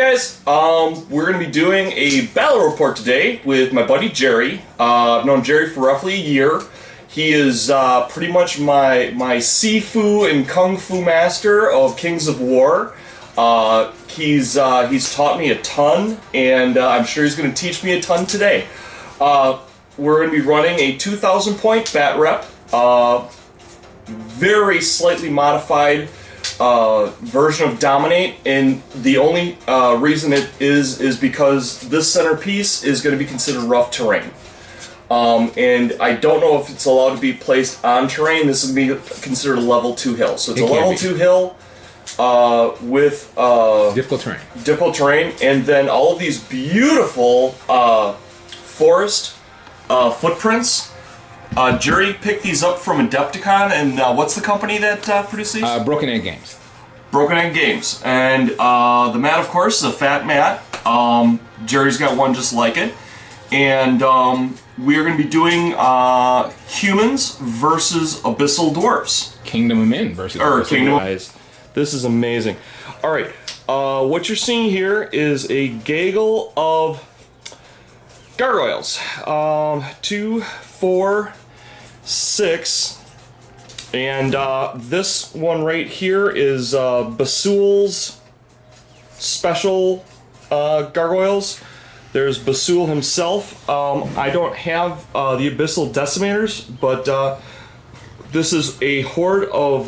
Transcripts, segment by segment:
guys, we're going to be doing a battle report today with my buddy Jerry. I've known Jerry for roughly a year. He is pretty much my Sifu and Kung Fu master of Kings of War. He's taught me a ton, and I'm sure he's going to teach me a ton today. We're going to be running a 2,000 point bat rep, very slightly modified version of Dominate, and the only reason it is because this centerpiece is going to be considered rough terrain. And I don't know if it's allowed to be placed on terrain. This is going to be considered a level 2 hill. So it's a level 2 hill with difficult terrain, and then all of these beautiful forest footprints. Jerry picked these up from Adepticon, and what's the company that produced these? Broken Egg Games. Broken Egg Games. And the mat, of course, is a fat mat. Jerry's got one just like it. And we are going to be doing humans versus Abyssal Dwarfs. Kingdom of Men versus Abyssal Dwarfs. This is amazing. Alright, what you're seeing here is a gaggle of gargoyles. 2, 4, 6, and this one right here is Basul's special gargoyles. There's Basul himself. I don't have the Abyssal Decimators, but this is a horde of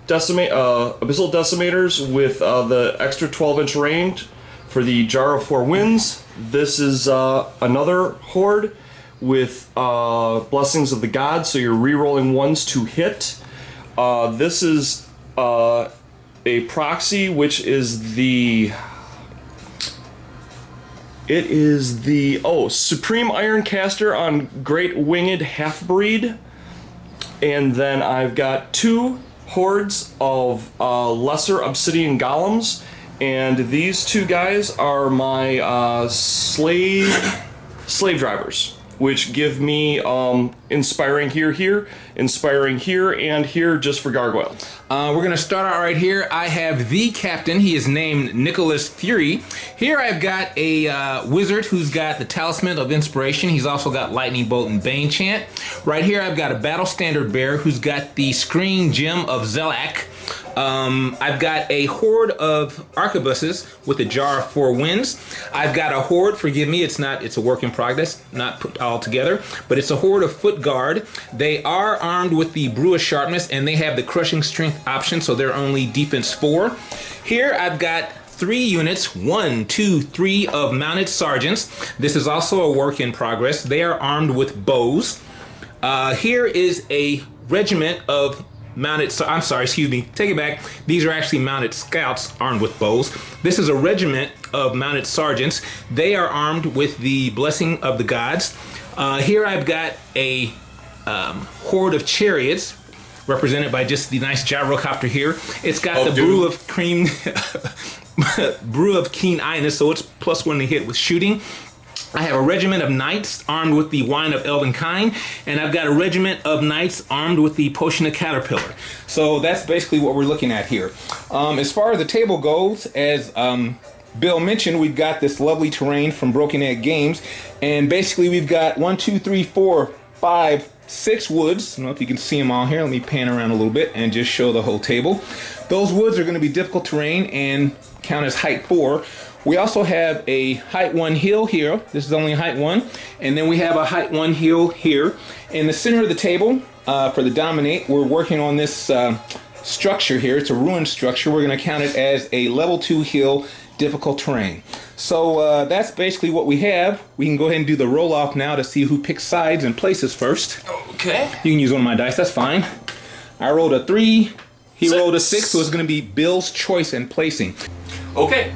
Abyssal Decimators with the extra 12-inch range for the Jar of Four Winds. This is another horde with Blessings of the Gods, so you're re-rolling ones to hit. This is a proxy, which is the... It is the Supreme Ironcaster on Great Winged Half-Breed. And then I've got 2 hordes of Lesser Obsidian Golems. And these 2 guys are my slave drivers, which give me inspiring here, inspiring here, and here just for gargoyle. We're going to start out right here. I have the captain. He is named Nicholas Fury. Here I've got a wizard who's got the Talisman of Inspiration. He's also got Lightning Bolt and Bane Chant. Right here I've got a Battle Standard Bearer who's got the Screen Gem of Zelak. I've got a horde of arquebuses with a Jar of Four Winds. I've got a horde, forgive me, it's a work in progress, not put all together, but it's a horde of Foot Guard. They are armed with the Brew of Sharpness, and they have the Crushing Strength option, so they're only defense 4. Here I've got 3 units, 1, 2, 3 of mounted sergeants. This is also a work in progress. They are armed with bows. Here is a regiment of mounted, I'm sorry, excuse me, take it back. These are actually mounted scouts armed with bows. This is a regiment of mounted sergeants. They are armed with the Blessing of the Gods. Here I've got a horde of chariots represented by just the nice gyrocopter here. It's got the brew of cream, brew of keen eyeness, so it's +1 to hit with shooting. I have a regiment of knights armed with the Wine of Elvenkind, and I've got a regiment of knights armed with the Potion of Caterpillar. So that's basically what we're looking at here. As far as the table goes, as Bill mentioned, we've got this lovely terrain from Broken Egg Games, and basically we've got 1, 2, 3, 4, 5, 6 woods. I don't know if you can see them all here. Let me pan around a little bit and just show the whole table. Those woods are going to be difficult terrain and count as height 4. We also have a height 1 hill here. This is only height 1. And then we have a height 1 hill here. In the center of the table, for the Dominate, we're working on this structure here. It's a ruined structure. We're going to count it as a level 2 hill, difficult terrain. So that's basically what we have. We can go ahead and do the roll-off now to see who picks sides and places first. Okay. You can use one of my dice, that's fine. I rolled a 3. He rolled a 6, so it's going to be Bill's choice and placing. Okay,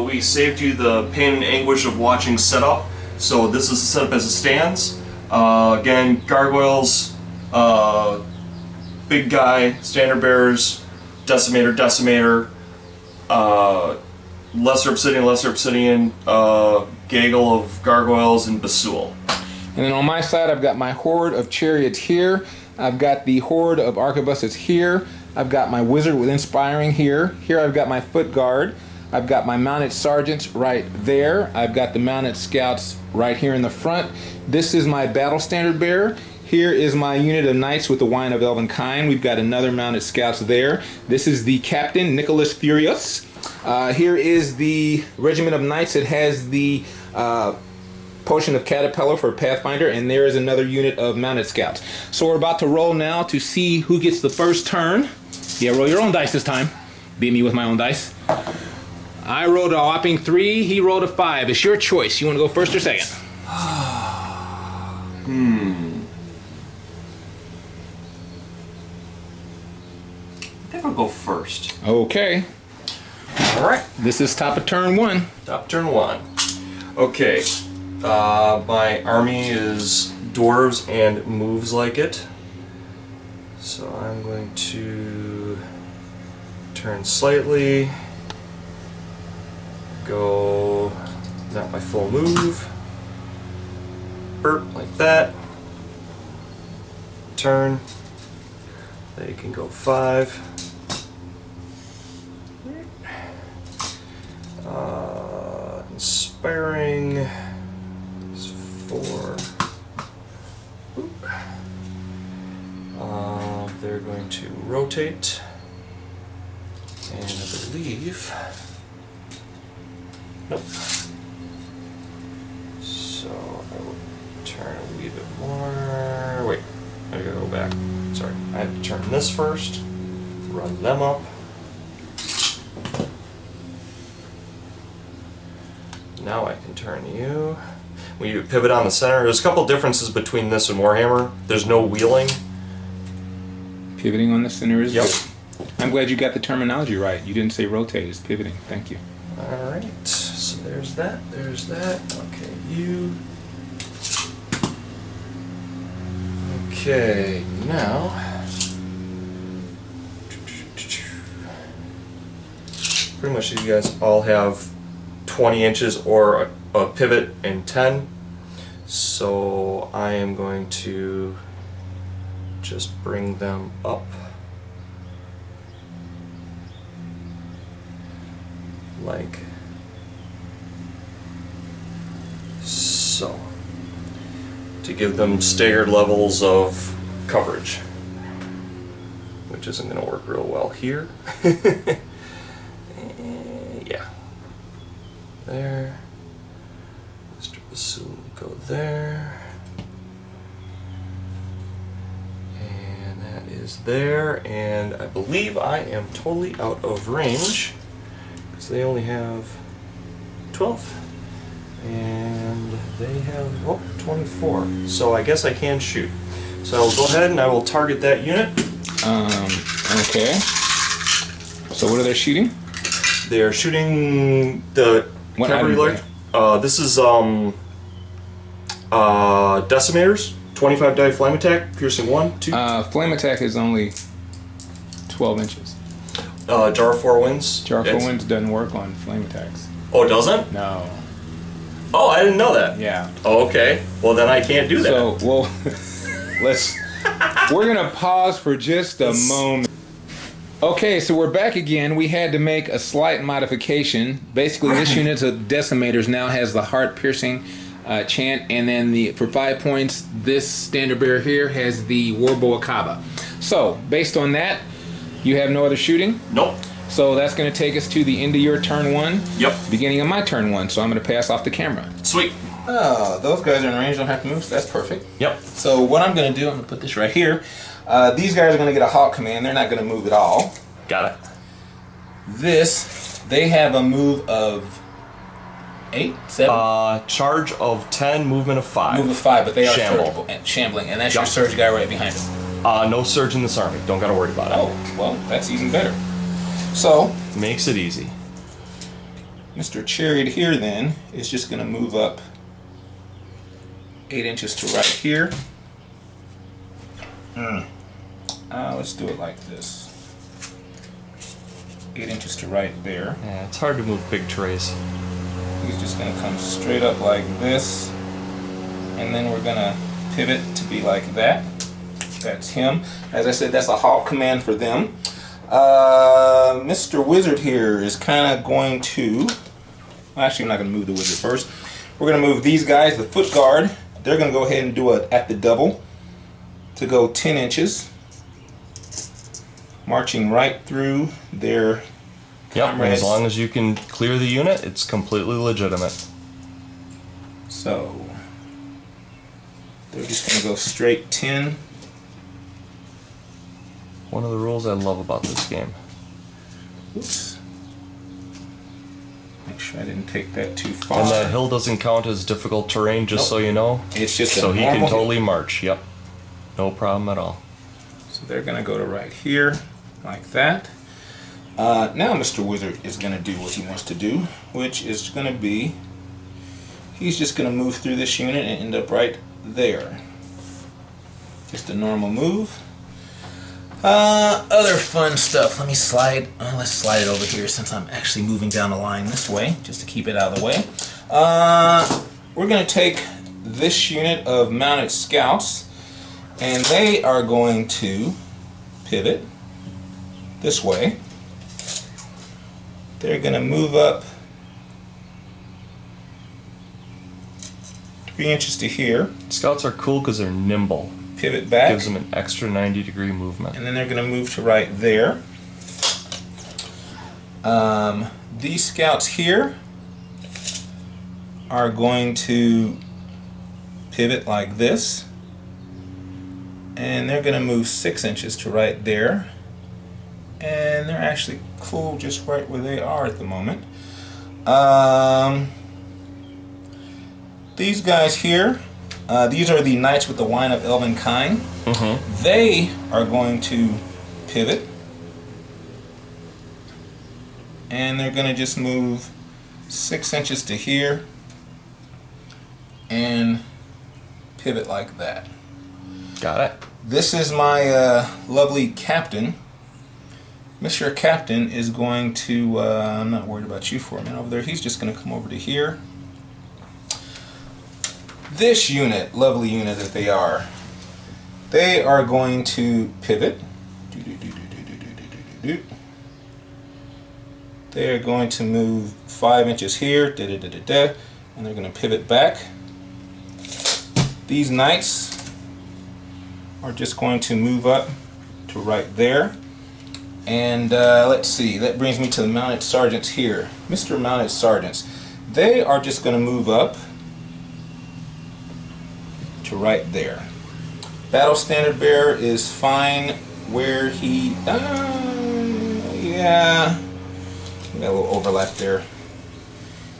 we saved you the pain and anguish of watching setup. So this is the setup as it stands. Again, gargoyles, big guy, standard bearers, decimator, lesser obsidian, gaggle of gargoyles, and Basul. And then on my side, I've got my horde of chariots here. I've got the horde of arquebuses here. I've got my wizard with inspiring here. Here I've got my foot guard. I've got my mounted sergeants right there. I've got the mounted scouts right here in the front. This is my battle standard bearer. Here is my unit of knights with the wine of elven kind. We've got another mounted scouts there. This is the captain, Nicholas Furious. Here is the regiment of knights. It has the potion of caterpillar for Pathfinder, and there is another unit of mounted scouts. So we're about to roll now to see who gets the first turn. Yeah, roll your own dice this time. Beat me with my own dice. I rolled a whopping 3. He rolled a 5. It's your choice. You want to go first or second? I think I'll go first. Okay. All right. This is top of turn 1. Top turn 1. Okay. My army is dwarves and moves like it. So I'm going to turn slightly. Go not my full move. Burp like that. Turn. They can go 5. Inspiring is 4. They're going to rotate, and I believe, nope. So I will turn a wee bit more. Wait, I gotta go back. Sorry, I have to turn this first. Run them up. Now I can turn you. When you pivot on the center, there's a couple differences between this and Warhammer. There's no wheeling. Pivoting on the center is Yep. good. I'm glad you got the terminology right. You didn't say rotate, it's pivoting. Thank you. Alright, so there's that, there's that. Okay, you. Okay, now. Pretty much these guys all have 20 inches or a pivot and 10. So I am going to just bring them up. Like so, to give them staggered levels of coverage, which isn't going to work real well here. Yeah, there. Mr. Abyssal will go there, and that is there. And I believe I am totally out of range. They only have 12, and they have 24. So I guess I can shoot. So I'll go ahead and I will target that unit. Okay. So what are they shooting? They are shooting the What cavalry item light. This is decimators. 25 die flame attack, piercing 1, 2. Flame attack is only 12 inches. Jar of 4 Winds. Jar of 4 Winds doesn't work on flame attacks. Oh, it doesn't? No. Oh, I didn't know that. Yeah. Oh, okay. Well, then I can't do that. So, well, we're going to pause for just a moment. Okay, so we're back again. We had to make a slight modification. Basically, this unit of decimators now has the heart-piercing chant, and then for 5 points, this standard bearer here has the Warbow Akaba. So, based on that, you have no other shooting? Nope. So that's going to take us to the end of your turn 1. Yep. Beginning of my turn 1, so I'm going to pass off the camera. Sweet. Oh, those guys are in range, don't have to move, so that's perfect. Yep. So what I'm going to do, I'm going to put this right here. These guys are going to get a halt command. They're not going to move at all. Got it. They have a move of 8, 7? Charge of 10, movement of 5. Move of 5, but they are shambling, and that's your surge guy right behind him. No surge in this army. Don't gotta worry about it. Oh, well, that's even better. So, makes it easy. Mr. Chariot here then is just going to move up 8 inches to right here. Let's do it like this. 8 inches to right there. Yeah, it's hard to move big trays. He's just going to come straight up like this, and then we're going to pivot to be like that. That's him. As I said, that's a halt command for them. Mr. Wizard here is kind of going to... Actually, I'm not going to move the wizard first. We're going to move these guys, the foot guard. They're going to go ahead and do it at the double to go 10 inches. Marching right through their comrades. As long as you can clear the unit, it's completely legitimate. So, they're just going to go straight 10. One of the rules I love about this game. Oops. Make sure I didn't take that too far. And that hill doesn't count as difficult terrain, just so you know. It's just so a he can normal totally march. Yep. No problem at all. So they're going to go to right here, like that. Now Mr. Wizard is going to do what he wants to do, which is going to be, he's just going to move through this unit and end up right there. Just a normal move. Other fun stuff. Let me slide. Let's slide it over here since I'm actually moving down the line this way, just to keep it out of the way. We're going to take this unit of mounted scouts, and they are going to pivot this way. They're going to move up 3 inches to here. Scouts are cool because they're nimble. Pivot back. Gives them an extra 90-degree movement. And then they're going to move to right there. These scouts here are going to pivot like this. And they're going to move 6 inches to right there. And they're actually cool just right where they are at the moment. These guys here, these are the Knights with the Wine of Elven Kind. They are going to pivot. And they're going to just move 6 inches to here. And pivot like that. Got it. This is my lovely captain. Mr. Captain is going to, I'm not worried about you for a minute over there. He's just going to come over to here. This unit, lovely unit that they are going to pivot. They are going to move 5 inches here, and they're going to pivot back. These knights are just going to move up to right there. And let's see, that brings me to the mounted sergeants here. Mr. Mounted Sergeants, they are just going to move up to right there. Battle Standard Bearer is fine where he, yeah, we got a little overlap there.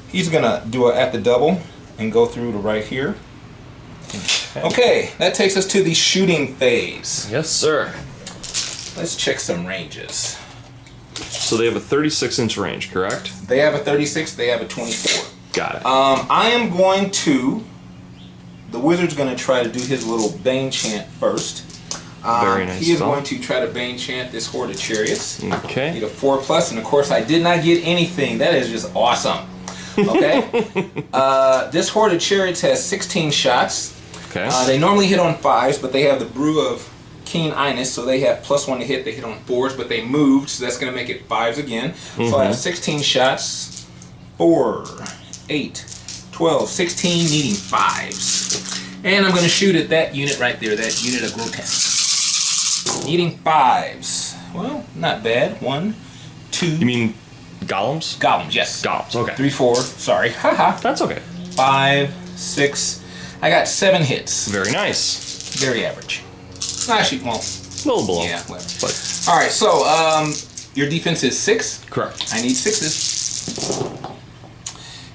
He's going to do it at the double and go through to right here. Okay, that takes us to the shooting phase. Yes, sir. Let's check some ranges. So they have a 36-inch range, correct? They have a 36, they have a 24. Got it. I am going to, the wizard's going to try to do his little Bane chant first. Very nice. He is going to try to Bane chant this Horde of Chariots. Okay. Need a 4+, and of course I did not get anything. That is just awesome. Okay. This Horde of Chariots has 16 shots. Okay. They normally hit on 5s, but they have the Brew of Keen Inus, so they have +1 to hit. They hit on 4s, but they moved, so that's going to make it 5s again. So I have 16 shots. 4, 8, 12, 16, needing 5s. And I'm going to shoot at that unit right there, that unit of grotesque. Needing 5s. Well, not bad. 1, 2. You mean golems? Golems, yes. Golems, okay. 3, 4. Sorry. Haha. That's okay. 5, 6. I got 7 hits. Very nice. Very average. Actually, well, A little below. yeah, whatever. But All right, so your defense is 6. correct. I need 6s.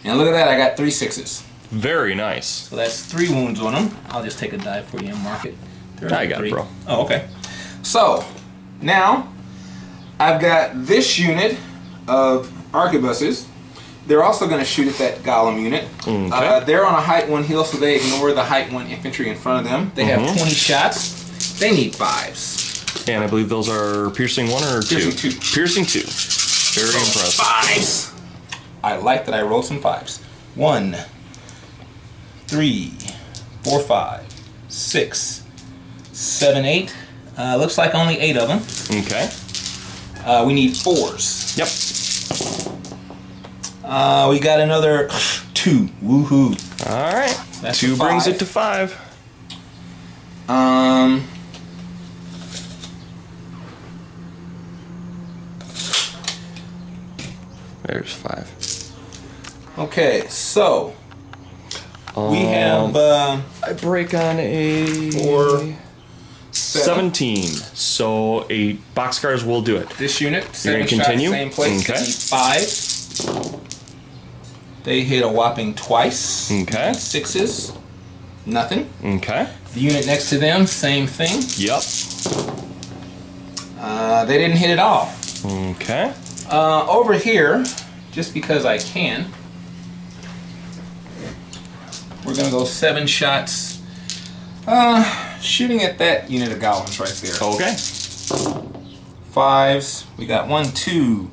And look at that, I got 3 6s. Very nice. So that's 3 wounds on them. I'll just take a die for you and mark it. I got it, bro. Oh, okay. So now I've got this unit of arquebuses. They're also going to shoot at that golem unit. Okay. They're on a height 1 hill, so they ignore the height 1 infantry in front of them. They have 20 shots. They need 5s. And I believe those are piercing 1 or 2? Piercing 2. Piercing 2. Very impressive. 5s. I like that I rolled some 5s. 1, 3, 4, 5, 6, 7, 8. Looks like only 8 of them. Okay. We need 4s. Yep. We got another 2. Woohoo! All right. That's 2 a brings 5. it to 5. There's 5. Okay, so we have I break on a 4, 17. So a boxcars will do it. This unit, You're 7 gonna shots, continue? same place. Okay. Need 5. They hit a whopping twice. Okay. 6s. Nothing. Okay. The unit next to them, same thing. Yep. They didn't hit at all. Okay. Over here, just because I can, we're gonna go 7 shots. Shooting at that unit of goblins right there. Okay. 5s. We got 1, 2,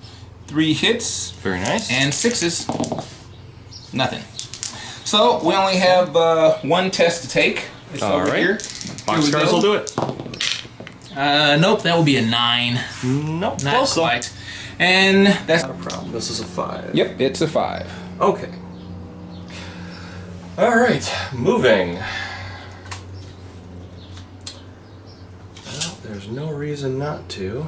3 hits. Very nice. And 6s. Nothing. So we only have 1 test to take. It's All over right. here. Boxcars will do it. Nope, that will be a 9. Nope. Not Close though. quite. And that's Not a problem. This is a 5. Yep, it's a 5. Okay. All right. Moving. Well, there's no reason not to.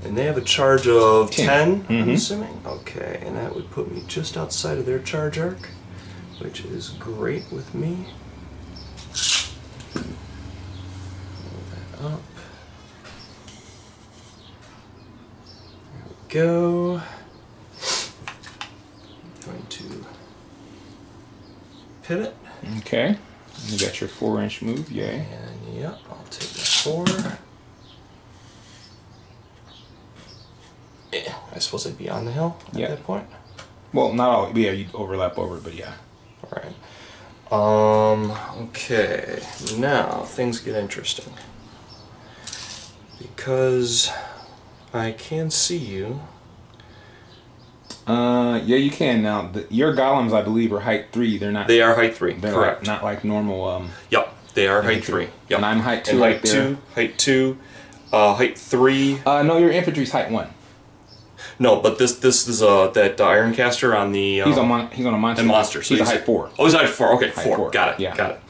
And they have a charge of 10, I'm assuming? Okay, and that would put me just outside of their charge arc, which is great with me. Move that up. There we go. Going to pivot. Okay. You got your 4-inch move, yay. And yep, I'll take the 4. I suppose I'd be on the hill at that point. Well, not all. Yeah, you'd overlap over it, but yeah. All right. Okay. Now things get interesting because I can see you. Yeah, you can now. Your golems, I believe, are height 3. They're not. They are height 3. They're Correct. Like, not like normal. Yep. They are height 3. Yep. And I'm height 2 and right height there. 2. Height 2. Height 3. No, your infantry's height 1. No, but this is that Ironcaster on the. He's on a monster. And monster. So he's a height 4. Oh, he's a height 4. Okay, Height 4. 4. Got it. Yeah. Got it.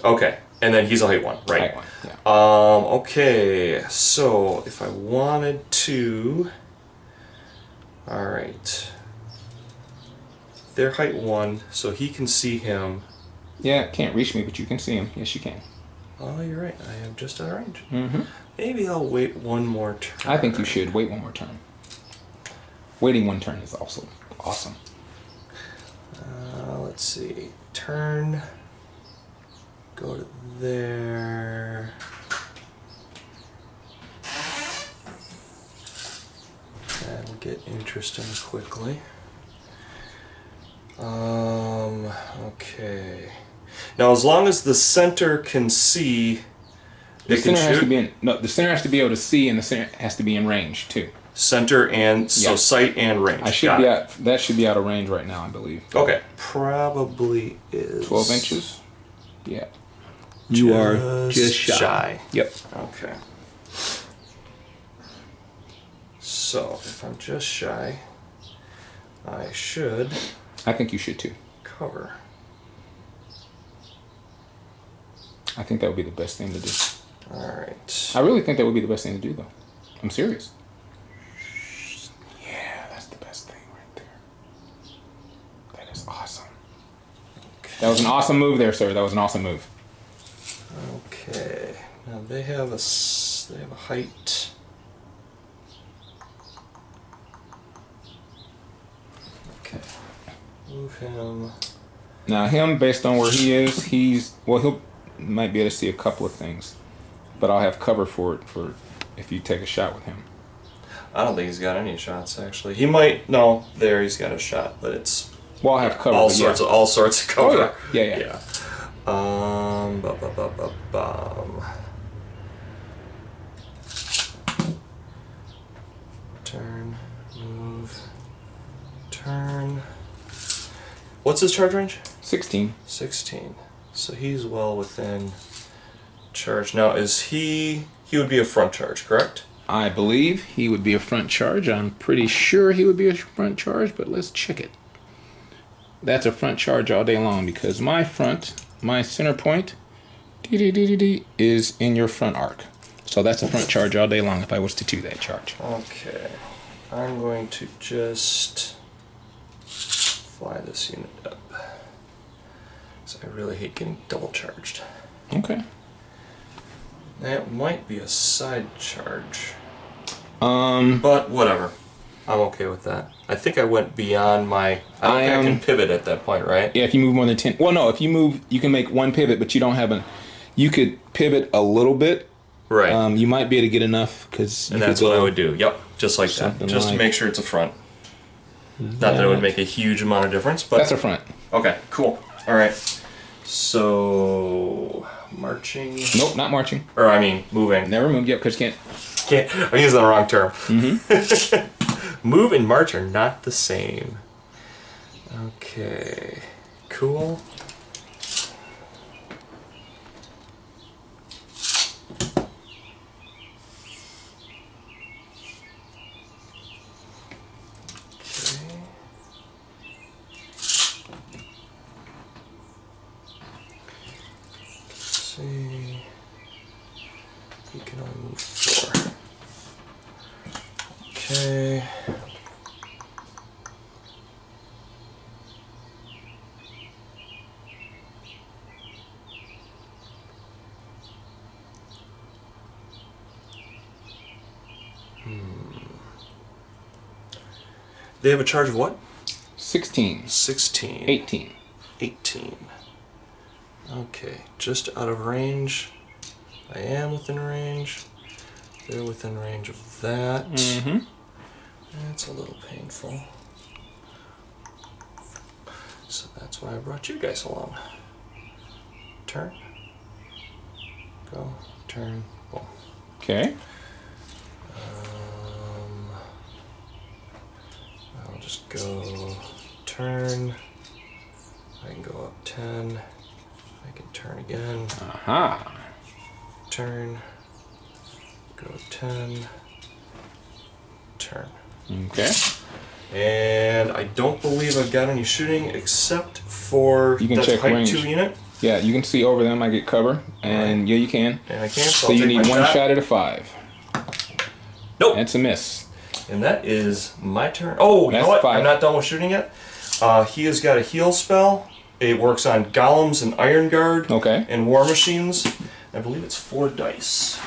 Okay, and then he's a height 1. Right. Height 1. Yeah. Okay, so if I wanted to. All right. They're height 1, so he can see him. Yeah, can't reach me, but you can see him. Yes, you can. Oh, you're right. I am just out of range. Mm-hmm. Maybe I'll wait one more turn. I think you should wait one more turn. Waiting 1 turn is also awesome. Let's see. Turn. Go to there. That'll get interesting quickly. Okay. Now, as long as the center can see, The it can center has to shoot. be in. No, the center has to be able to see, and the center has to be in range too. Center and so Yeah. sight and range. I should Got be it. out. That should be out of range right now, I believe. Okay. Probably is 12 inches. Yeah. You are just shy. Yep. Okay. So if I'm just shy, I should I think you should too. cover. I think that would be the best thing to do. All right. I really think that would be the best thing to do, though. I'm serious. Yeah, that's the best thing right there. That is awesome. Okay. That was an awesome move there, sir. That was an awesome move. Okay. Now they have a height. Okay. Move him. Now him, based on where he is, he'll might be able to see a couple of things, but I'll have cover for it for if you take a shot with him. I don't think he's got any shots actually. He might. No, there he's got a shot, but it's Well, I'll have cover. all but sorts yeah. of cover. Oh yeah, yeah. Bum. Turn, move, turn. What's his charge range? 16. 16. So he's well within charge. Now, is he he would be a front charge, correct? I believe he would be a front charge. I'm pretty sure he would be a front charge, but let's check it. That's a front charge all day long because my center point, is in your front arc. So that's a front charge all day long if I was to do that charge. Okay. I'm going to just fly this unit up. So I really hate getting double charged. Okay. That might be a side charge. But whatever. I'm okay with that. I think I went beyond my... I don't think I can pivot at that point, right? Yeah, if you move more than 10... Well, no, if you move, you can make one pivot, but you don't have a... You could pivot a little bit. Right. You might be able to get enough, because... And that's what I would do. Yep, just like that. Just like to make sure it's a front. Not that it would make a huge amount of difference, but... That's a front. Okay, cool. All right. So... Marching... Nope, not marching. Or, I mean, moving. Never move, yep, because you can't... I'm using the wrong term. Move and march are not the same. Okay. Cool. See, you can only move 4. Okay. They have a charge of what? 16. 16. 18. 18. Okay, just out of range. I am within range. They're within range of that. That's a little painful. So that's why I brought you guys along. Turn. Go. Turn. Boom. Okay. I'll just go turn. I can go up 10. I can turn again. Aha. Turn. Go 10. Turn. Okay. And I don't believe I've got any shooting except for You can that check height range. 2 unit. Yeah, you can see over them. I get cover. And yeah, you can. And I can't. So you need one shot at a 5. Nope. That's a miss. And that is my turn. Oh, you know what? 5. I'm not done with shooting yet. He has got a heal spell. It works on golems and iron guard. Okay. And war machines. I believe it's 4 dice.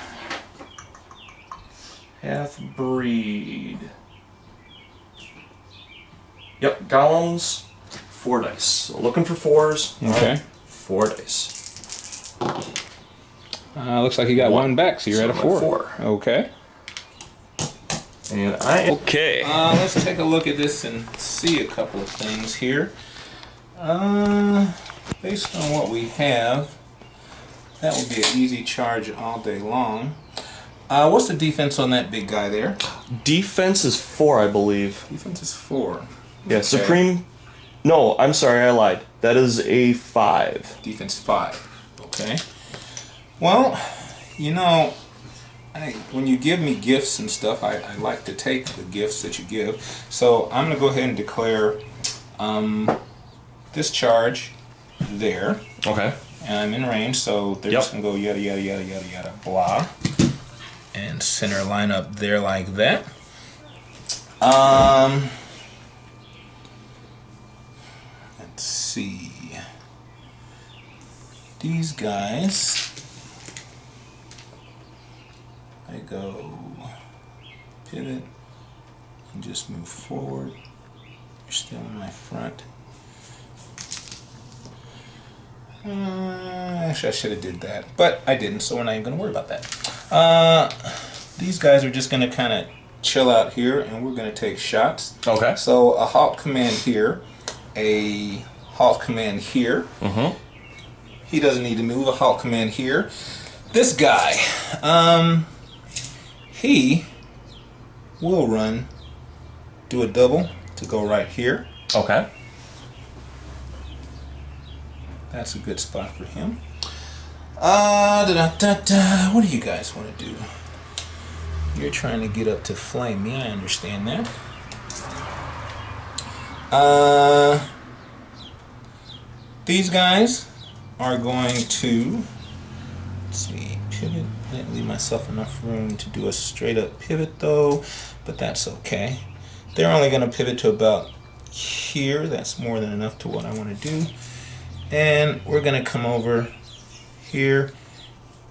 Half breed. Yep, golems, 4 dice. So looking for 4s. Okay. 4 dice. Looks like you got one back, so you're at a 4. 4. Okay. And I am... Okay. Let's take a look at this and see a couple of things here. Based on what we have, that would be an easy charge all day long. What's the defense on that big guy there? Defense is 4, I believe. Defense is 4. Yeah, Okay. Supreme... No, I'm sorry, I lied. That is a 5. Defense 5. Okay. Well, you know, when you give me gifts and stuff, I like to take the gifts that you give. So I'm going to go ahead and declare this charge there. Okay. And I'm in range, so they're just going to go yada, yada, yada, yada, yada, blah. And center line up there like that. Let's see. These guys, I go pivot and just move forward. You're still in my front. Actually, I should have did that, but I didn't, so we're not even going to worry about that. These guys are just going to kind of chill out here, and we're going to take shots. Okay. So a halt command here, a halt command here. He doesn't need to move. A halt command here. This guy, he will run, do a double to go right here. Okay. That's a good spot for him. What do you guys want to do? You're trying to get up to flame me. I understand that. These guys are going to, let's see, pivot. I didn't leave myself enough room to do a straight up pivot though, but that's okay. They're only going to pivot to about here. That's more than enough to what I want to do. And we're going to come over here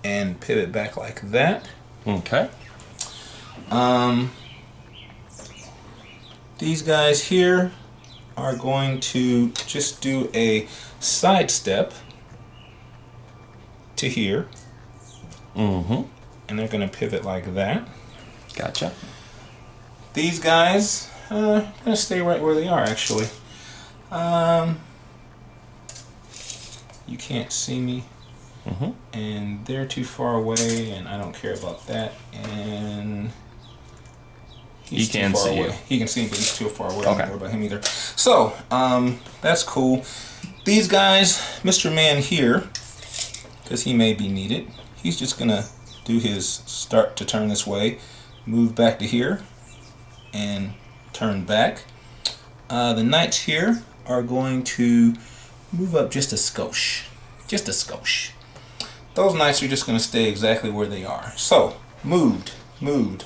and pivot back like that. Okay. These guys here are going to just do a side step to here. Mm-hmm. And they're going to pivot like that. Gotcha. These guys are going to stay right where they are, actually. You can't see me. Mm-hmm. And they're too far away, and I don't care about that. And he can see you. He can see me, but he's too far away. Okay. I don't worry about him either. So, that's cool. These guys, Mr. Man here, because he may be needed, he's just going to do his start to turn this way, move back to here, and turn back. The knights here are going to move up just a skosh. Just a skosh. Those knights are just going to stay exactly where they are. So, moved. I've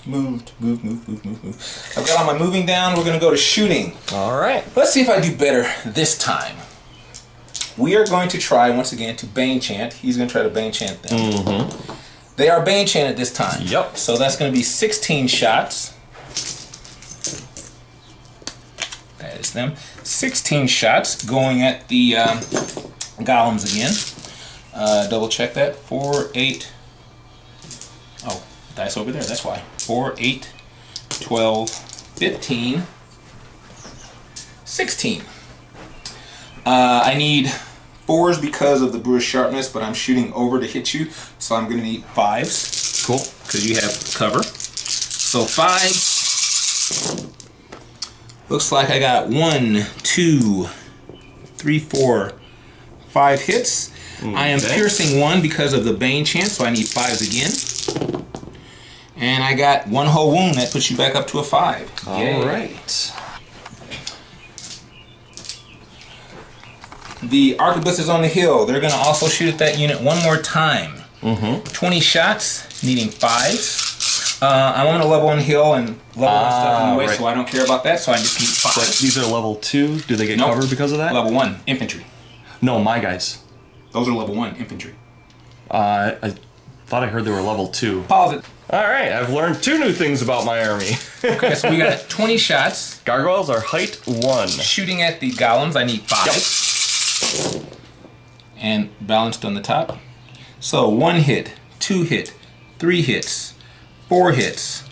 got all my moving down. We're going to go to shooting. All right. Let's see if I do better this time. We are going to try, once again, to Bane Chant. He's going to try to Bane Chant them. Mm-hmm. They are Bane Chanted this time. Yep. So that's going to be 16 shots. That is them. 16 shots going at the golems again. Double check that. 4, 8. Oh, dice over there. That's why. 4, 8, 12, 15, 16. I need 4s because of the brewer's sharpness, but I'm shooting over to hit you, so I'm going to need 5s. Cool. Because you have cover. So 5. Looks like I got 1, 2, 3, 4, 5 hits. Okay. I am piercing 1 because of the Bane Chant, so I need 5s again. And I got 1 whole wound. That puts you back up to a 5. All right. The arquebuses on the hill, they're going to also shoot at that unit one more time. Mm-hmm. 20 shots, needing 5s. I'm on a level 1 hill and level 1 stuff in the way, so I don't care about that, so I just need 5. So these are level 2. Do they get covered because of that? Level 1, infantry. No, my guys. Those are level 1, infantry. I thought I heard they were level 2. Pause it. All right, I've learned 2 new things about my army. Okay, so we got 20 shots. Gargoyles are height 1. Shooting at the golems, I need 5. Yep. And balanced on the top. So 1 hit, 2 hit, 3 hits, 4 hits,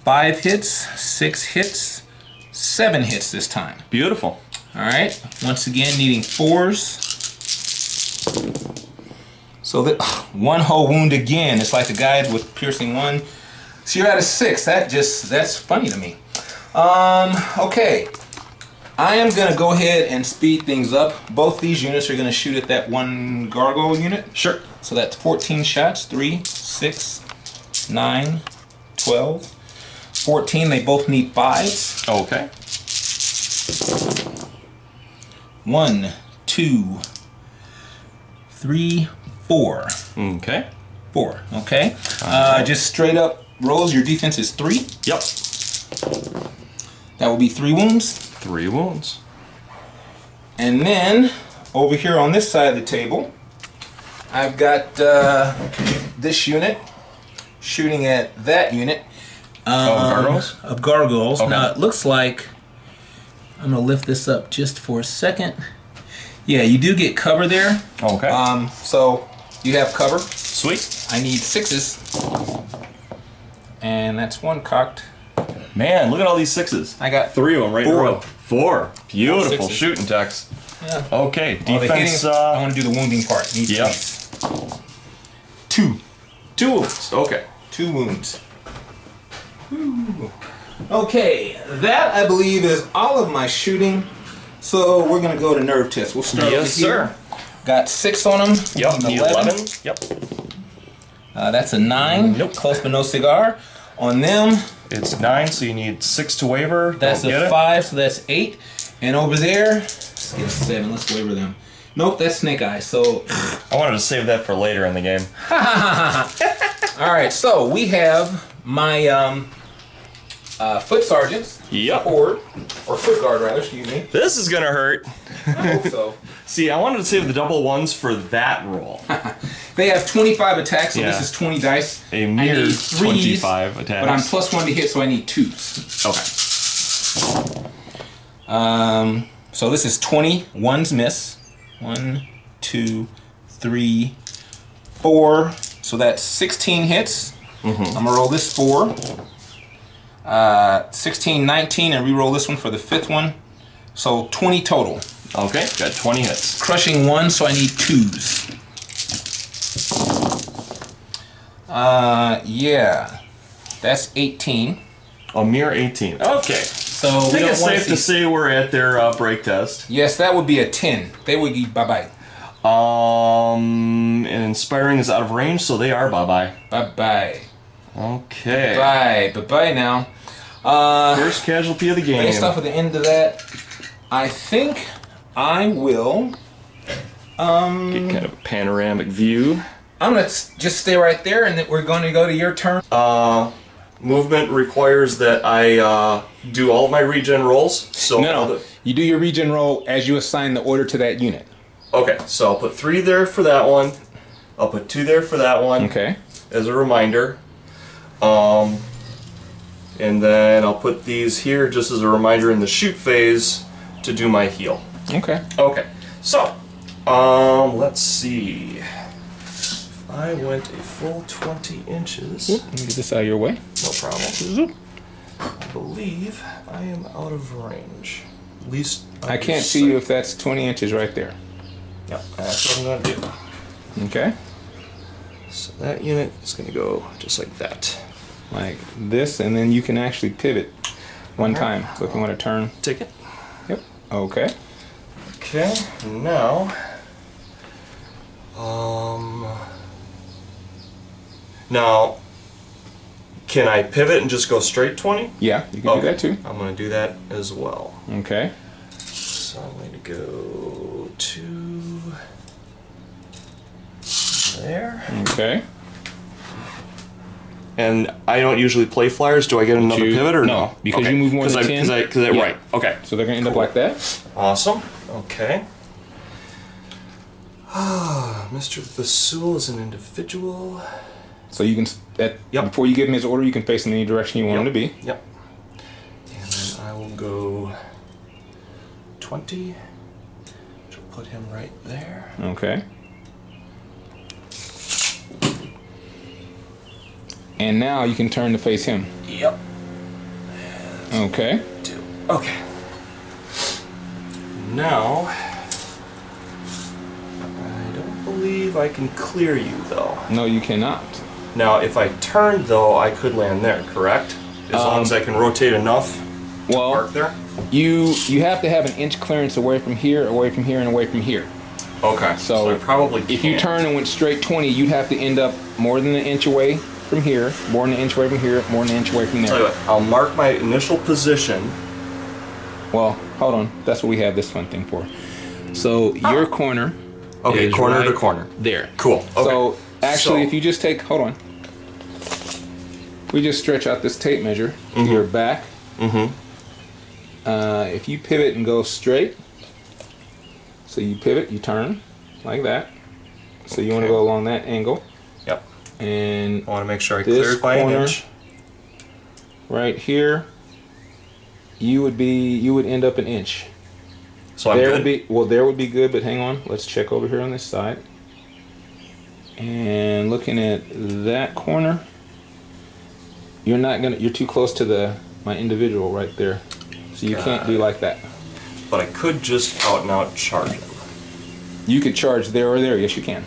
5 hits, 6 hits, 7 hits this time. Beautiful. All right, once again needing 4s. So that 1 whole wound again. It's like the guy with piercing 1. So you're at a 6. That's funny to me. Okay. I am going to go ahead and speed things up. Both these units are going to shoot at that 1 gargoyle unit. Sure. So that's 14 shots. 3, 6, 9, 12, 14. They both need 5s. Okay. 1, 2, 3, 4. Okay. 4. Okay. Just straight up rolls. Your defense is 3. Yep. That will be 3 wounds. 3 wounds. And then over here on this side of the table, I've got this unit shooting at that unit gargoyles. Of gargoyles. Okay. Now it looks like I'm gonna lift this up just for a second. Yeah, you do get cover there. Okay. So you have cover. Sweet. I need 6s, and that's 1 cocked. Man, look at all these 6s. I got 3 of them right in a 4. row. 4. Beautiful 6s. shooting, Tex. Yeah. Okay, defense. I want to do the wounding part. Need Yep. 2. 2 wounds. Okay. 2 wounds. Whew. Okay, that I believe is all of my shooting. So we're gonna go to nerve test. We'll start over here. Yes, sir. Got 6 on them. Yep, need 11. Yep. That's a 9. Nope. Close but no cigar. On them, it's 9, so you need 6 to waver. that's Don't a 5, so that's 8. And over there, let's get a 7. Let's waver them. Nope, that's Snake Eyes. So I wanted to save that for later in the game. all right, so we have my foot sergeants. Yep. Or foot guard, rather. Excuse me. This is gonna hurt. I hope so. See, I wanted to save the double ones for that roll. They have 25 attacks, so Yeah. this is 20 dice. A I mere need 3s, 25 attacks. but I'm +1 to hit, so I need 2s. Okay. So this is 20. Ones miss. 1, 2, 3, 4. So that's 16 hits. I'm gonna roll this 4. 16, 19, and re-roll this one for the 5th one. So 20 total. Okay, got 20 hits. Crushing 1, so I need 2s. Yeah, that's 18. A mere 18. Okay. So I we think don't it's want safe to say we're at their break test. Yes, that would be a 10. They would be bye-bye. And Inspiring is out of range, so they are bye-bye. Bye-bye. Okay. Bye. Bye-bye now. First casualty of the game. Based off of the end of that, I think I will... Get kind of a panoramic view. I'm going to just stay right there, and then we're going to go to your turn. Movement requires that I do all of my regen rolls. So No. You do your regen roll as you assign the order to that unit. Okay, so I'll put 3 there for that one. I'll put 2 there for that one. Okay. As a reminder. And then I'll put these here just as a reminder in the shoot phase to do my heal. Okay. Okay, so let's see. I went a full 20 inches. Let me get this out of your way. No problem. I believe I am out of range. At least I can't see you if that's 20 inches right there. Yep, that's what I'm going to do. Okay. So that unit is going to go just like that. Like this, and then you can actually pivot one time. So if you want to turn. Take it. Yep. Okay. Okay, now... Now, can I pivot and just go straight 20? Yeah, you can do that too. I'm going to do that as well. Okay. So I'm going to go to there. Okay. And I don't usually play flyers. Do I get another pivot or no? Because you move more than 10. Yeah. Right. Okay. So they're going to end up like that. Awesome. Okay. Mr. Abyssal is an individual. So you can, before you give him his order, you can face him in any direction you want him to be. Yep. And then I will go 20, which will put him right there. Okay. And now you can turn to face him. Yep. Okay. Okay. Now, I don't believe I can clear you, though. No, you cannot. Now, if I turned, though, I could land there, correct? As long as I can rotate enough to park there? You have to have an inch clearance away from here, and away from here. Okay, so I probably can't. If you turn and went straight 20, you'd have to end up more than an inch away from here, more than an inch away from here, more than an inch away from there. Tell you what, I'll mark my initial position. Well, hold on. That's what we have this fun thing for. So your corner. Okay, is corner right to corner. There. Cool. Okay. So actually, if you just take, hold on. We just stretch out this tape measure to your back. If you pivot and go straight, so you pivot, you turn like that. So you want to go along that angle. Yep. And I want to make sure I this clear it by an corner inch. Right here, you would end up an inch. So I'm good? There would be good, but hang on. Let's check over here on this side. And looking at that corner, you're too close to my individual right there. So you can't do like that. But I could just out and out charge him. You could charge there or there, yes you can.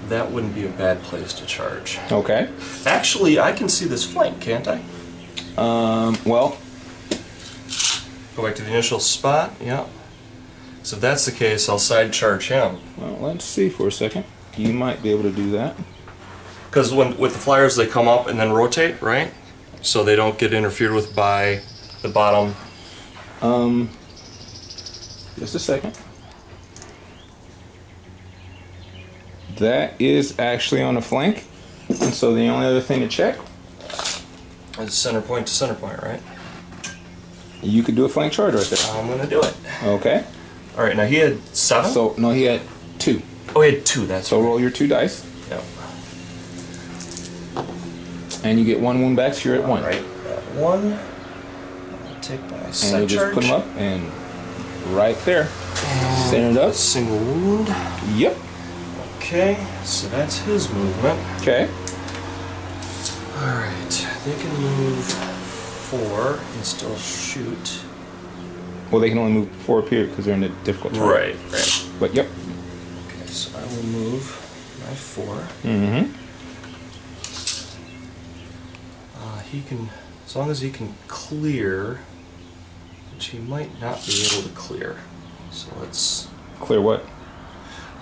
That wouldn't be a bad place to charge. Okay. Actually, I can see this flank, can't I? Well. Go back to the initial spot, yeah. So if that's the case, I'll side charge him. Well, let's see for a second. You might be able to do that. Because with the flyers, they come up and then rotate, right? So they don't get interfered with by the bottom. Just a second. That is actually on the flank. And so the only other thing to check Is center point to center point, right? you could do a flank charge right there. I'm gonna do it. Okay. All right, now he had 7? So no, he had 2. Oh, he had 2, that's So right. roll your 2 dice, Yep. and you get 1 wound back. So you're at 1. All right, that 1. I'll take my And side you just charge. put them up and right there. Stand it up. Single wound. Yep. Okay, so that's his movement. Okay. Alright, they can move 4 and still shoot. Well, they can only move 4 up here because they're in a difficult terrain. Right. But yep. Okay, so I will move my 4. Mm-hmm. He can, as long as he can clear, which he might not be able to clear. So let's... Clear what?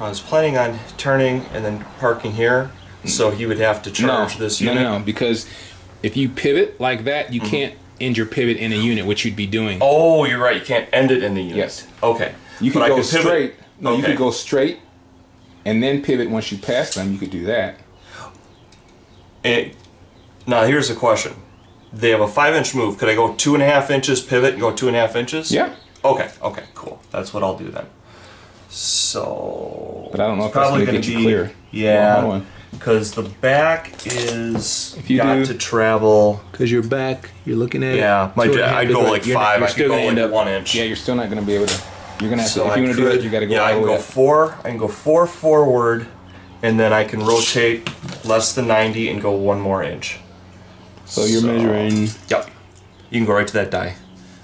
I was planning on turning and then parking here, so he would have to charge this unit. No, because if you pivot like that, you can't end your pivot in a unit, which you'd be doing. Oh, you're right. You can't end it in the unit. Yes. Okay. You could But I go could pivot- straight. No, you Okay. could go straight and then pivot once you pass them. You could do that. Now here's the question: they have a 5-inch move. Could I go 2.5 inches, pivot, and go 2.5 inches? Yeah. Okay. Okay. Cool. That's what I'll do then. So. But I don't know it's if that's probably going to get you be- clear. Well, Yeah. hold on. Because the back is If you got do- to travel. Because you're back, you're looking at Yeah, it. my- sort of I'd go like you're 5, you're I could still go gonna like end up- 1 inch. Yeah, you're still not going to be able to. You're going to have So to. If I you want to do could- it, you got to go Yeah, all I the can way go up. 4. I can go 4 forward, and then I can rotate less than 90 and go 1 more inch. So you're measuring. Yep. You can go right to that die,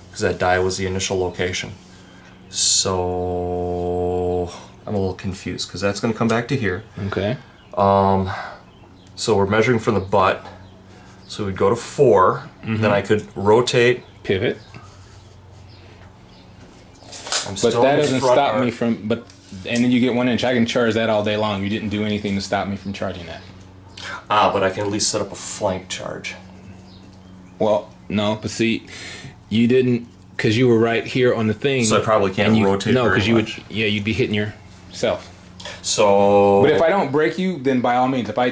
because that die was the initial location. So I'm a little confused, because that's going to come back to here. Okay. So we're measuring from the butt. So we'd go to 4. Then I could rotate. Pivot. I'm But still that in the doesn't front stop arc. me from. But and then you get 1 inch. I can charge that all day long. You didn't do anything to stop me from charging that. But I can at least set up a flank charge. Well, no, but see, you didn't because you were right here on the thing. So I probably can't and you, rotate No, very because you would. much. Yeah, you'd be hitting yourself. So. But if I don't break you, then by all means, if I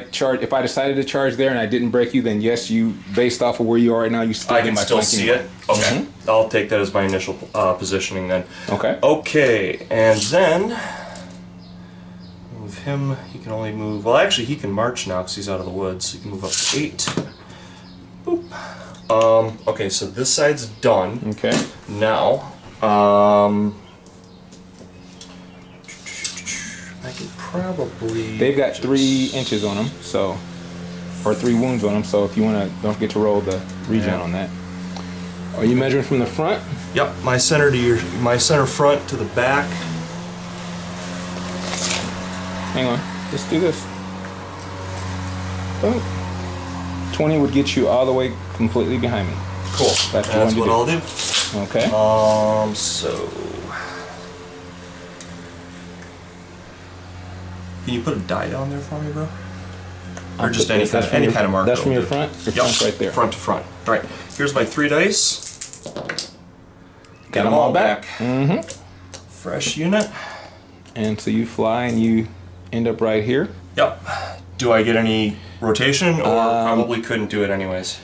decided to charge there and I didn't break you, then yes, you based off of where you are right now, you still I get can my still flanking see line. it? Okay. I'll take that as my initial positioning then. Okay. Okay, and then move him. He can only move. Well, actually, he can march now because he's out of the woods. He can move up to 8. Boop. Okay, so this side's done. Okay. Now, I can probably. They've got just- 3 inches on them, so or 3 wounds on them. So if you want to, don't forget to roll the regen Yeah. on that. Are you measuring from the front? Yep, my center front to the back. Hang on, let's do this. Oh. 20 would get you all the way completely behind me. Cool. That's That's what what you I'll do. Okay. So. Can you put a die down there for me, bro? Or just any kind of marker. That's from will your do. front? Your Yep, front's right there. Front to front. All right. Here's my 3 dice. Got them all back. Mm-hmm. Fresh unit. And so you fly and you end up right here. Yep. Do I get any rotation, or probably couldn't do it anyways?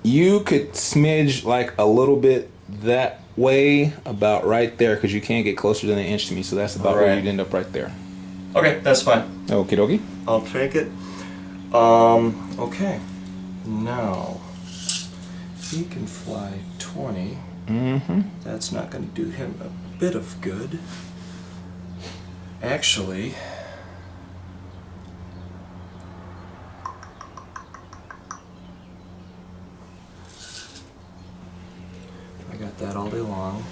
You could smidge like a little bit that way, about right there, because you can't get closer than 1 inch to me. So that's about where Right. you'd end up right there. Okay, that's fine. Okie dokie. I'll take it. Okay. Now, he can fly 20. Mm-hmm. That's not going to do him a bit of good. Actually, I got that all day long.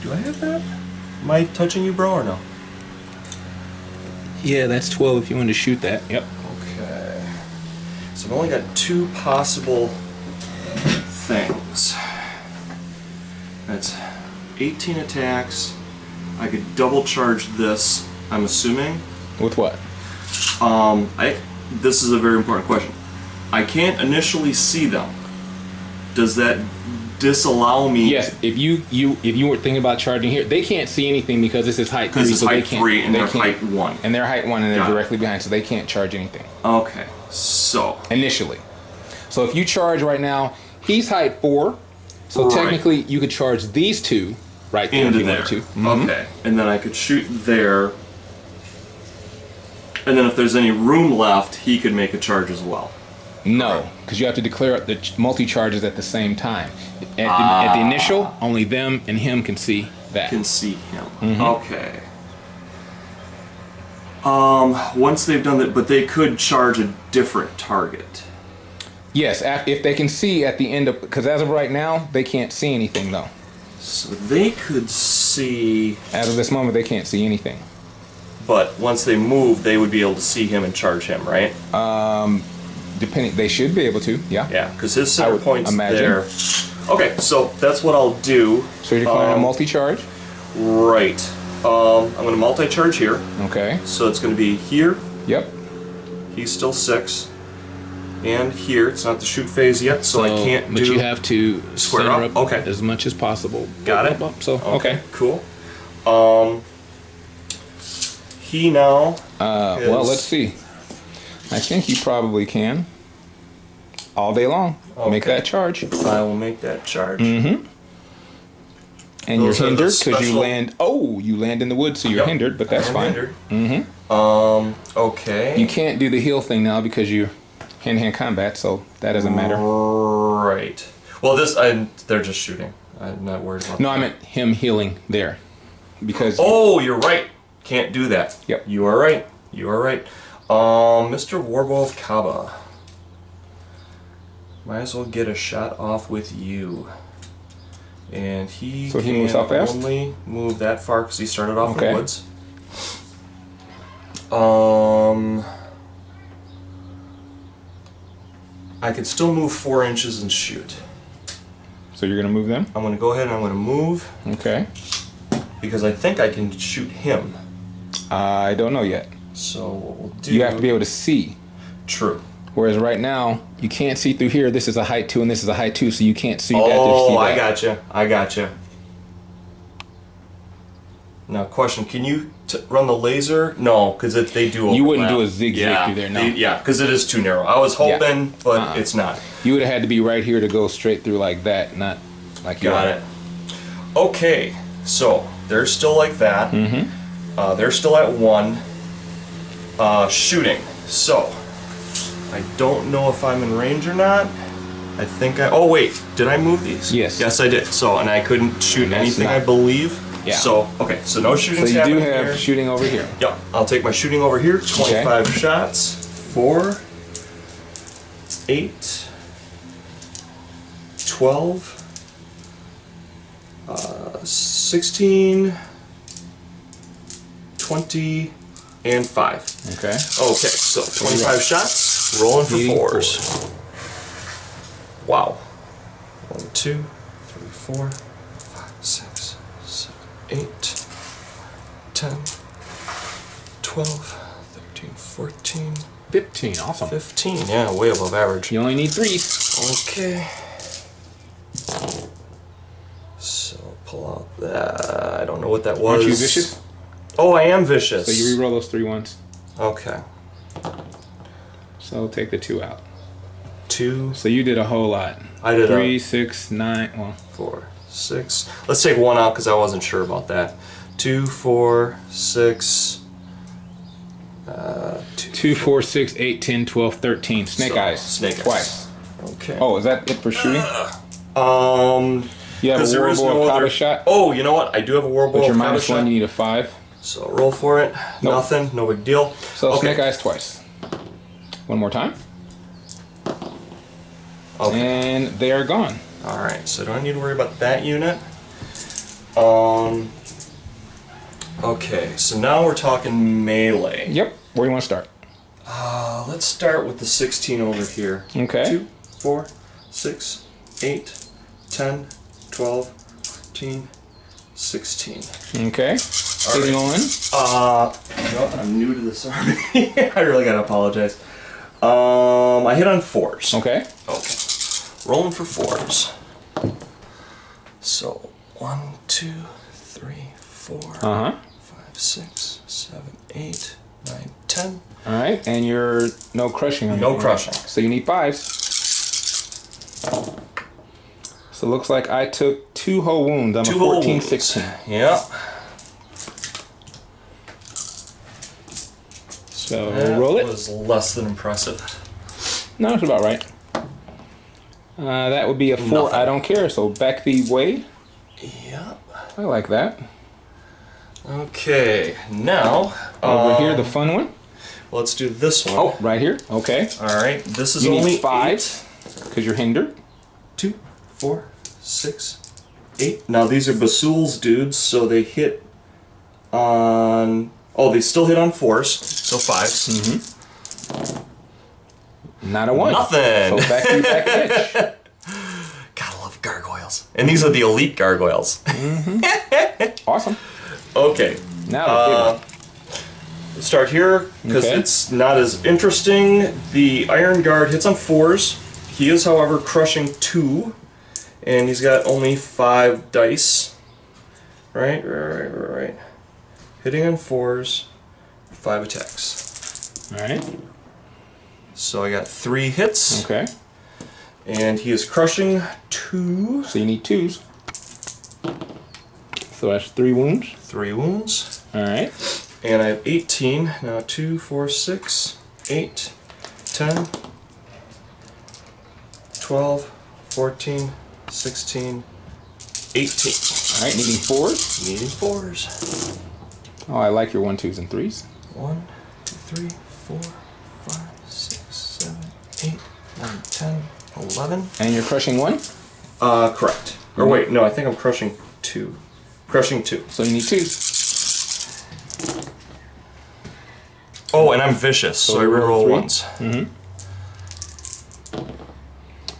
Do I have that? Am I touching you, bro, or no? Yeah, that's 12 if you want to shoot that. Yep. Okay. So I've only got 2 possible things. 18 attacks. I could double charge this, I'm assuming. With what? This is a very important question. I can't initially see them. Does that disallow me? Yes, if you were thinking about charging here, they can't see anything because this is height 3. Because it's so height they 3 and they they're can't- height 1. And they're height 1 and they're Got it. directly behind, so they can't charge anything. Okay, so Initially. So if you charge right now, he's height 4, so Right. technically you could charge these two right there if into you there. wanted to. Okay, and then I could shoot there. And then if there's any room left, he could make a charge as well. No, because you have to declare the multi-charges at the same time. At the initial, only them and him can see that. Can see him. Okay. Once they've done that, but they could charge a different target. Yes, if they can see at the end of, because as of right now, they can't see anything though. So they could see, As of this moment, they can't see anything. but once they move, they would be able to see him and charge him, right? Depending, they should be able to. Yeah. Yeah, because his I center would point's imagine. there. Okay, so that's what I'll do. So you're declaring a multi-charge. Right. I'm going to multi-charge here. Okay. So it's going to be here. Yep. He's still 6. And here. It's not the shoot phase yet, so I can't do... But you have to square center up? up Okay. as much as possible. Got it. So okay. Cool. He now... Well, let's see. I think you probably can. All day long. Make Okay. that charge. I will make that charge. And Those you're are the hindered because you special- land. Oh, you land in the woods, so you're Yep, hindered, but that's I'm fine. hindered. Okay. You can't do the heal thing now because you're hand-to-hand combat, so that doesn't matter. Right. Well, they're just shooting. I'm not worried about No, that. I meant him healing there, because Oh, you're right. Can't do that. Yep. You are right. You are right. Mr. Warbow of Kaba. Might as well get a shot off with you. And he So he can moves how fast? only move that far because he started off in Okay. the woods. I could still move 4 inches and shoot. so you're gonna move them. I'm going to go ahead and I'm going to move Okay. because I think I can shoot him. I don't know yet. So what we'll do... You have to be able to see. True. Whereas right now, you can't see through here. This is a height 2 and this is a height 2, so you can't see that. Oh, see I that. gotcha. I gotcha. Now, question: can you run the laser? No, because they do overlap. You wouldn't do a zigzag yeah, through there, no. Yeah, because it is too narrow. I was hoping, but it's not. You would have had to be right here to go straight through like that, not like you Got are. it. Okay, so they're still like that. They're still at 1. Shooting. So I don't know if I'm in range or not. I think I. Oh wait, did I move these? Yes. Yes, I did. So and I couldn't shoot And that's anything, not- I believe. Yeah. So okay, so no So shooting's you do happening have here. shooting over here. Yep. I'll take my shooting over here. 25 shots. 4, 8, 12, 16, 20, and 5. Okay. Okay, so 25 shots, rolling for Needing 4s. Wow. 1, 2, 3, 4, 5, 6, 7, 8, 10, 12, 13, 14, 15. Awesome. 15. Yeah, way above average. You only need 3. Okay. So pull out that. I don't know what that was. Aren't you vicious? Oh, I am vicious. So you reroll those 3 ones. Okay. So take the 2 out. 2, So you did a whole lot. I did 3, 6, 9. Well, 4, 6. Let's take 1 out because I wasn't sure about that. 2, 4, 6. 2, 4, 6, 8, 10, 12, 13. Snake So, eyes. snake eyes. Twice. Okay. Oh, is that it for shooting? You have a Because there is Warbow no Kaba other shot. Oh, you know what? I do have a Warbow But you're Kaba minus 1, shot. you need a 5. So roll for it. Nope. Nothing. No big deal. So okay. snake eyes twice. One more time. Okay. And they are gone. All right. So do I need to worry about that unit? Okay. So now we're talking melee. Yep. Where do you want to start? Let's start with the 16 over here. Okay. 2, 4, 6, 8, 10, 12, 13, 16. Okay. Hitting on. You know what? I'm new to this army. I really gotta apologize. I hit on 4s. Okay. Okay. Rolling for 4s. So 1, 2, 3, 4, 5, 6, 7, 8, 9, 10. All right, and you're no crushing on No it. crushing. So you need 5s. So it looks like I took 2 whole wounds. I'm 2 a whole 14, wounds. 16. Yeah. So That roll it. was less than impressive. No, that's about right. That would be a 4. Nothing. I don't care. So back the way. Yep. I like that. Okay, now Over here, the fun one. let's do this one. Oh, right here. Okay. All right. This is You only need 5 because you're hindered. 2, 4, 6, 8. Now these are Abyssals, dudes, so they hit on. Oh, they still hit on 4s, so 5s. Not a 1. Nothing. So back to back edge. Gotta love gargoyles, and these are the elite gargoyles. Awesome. Okay. Now the big one. Let's start here because Okay. it's not as interesting. The Iron Guard hits on 4s. He is, however, crushing 2, and he's got only 5 dice. Right. Hitting on 4s, 5 attacks. All right. So I got 3 hits, Okay. and he is crushing 2. So you need 2s. So that's 3 wounds. 3 wounds. All right. And I have 18. Now 2, 4, 6, 8, 10, 12, 14, 16, 18. All right. Needing 4s. Needing 4s. Oh, I like your 1, 2s, and 3s. 1, 2, 3, 4, 5, 6, 7, 8, 9, 10, 11. And you're crushing 1. Correct. Or wait, no, I think I'm crushing 2. Crushing 2. So you need 2s. Oh, and I'm vicious, so I reroll 3. once.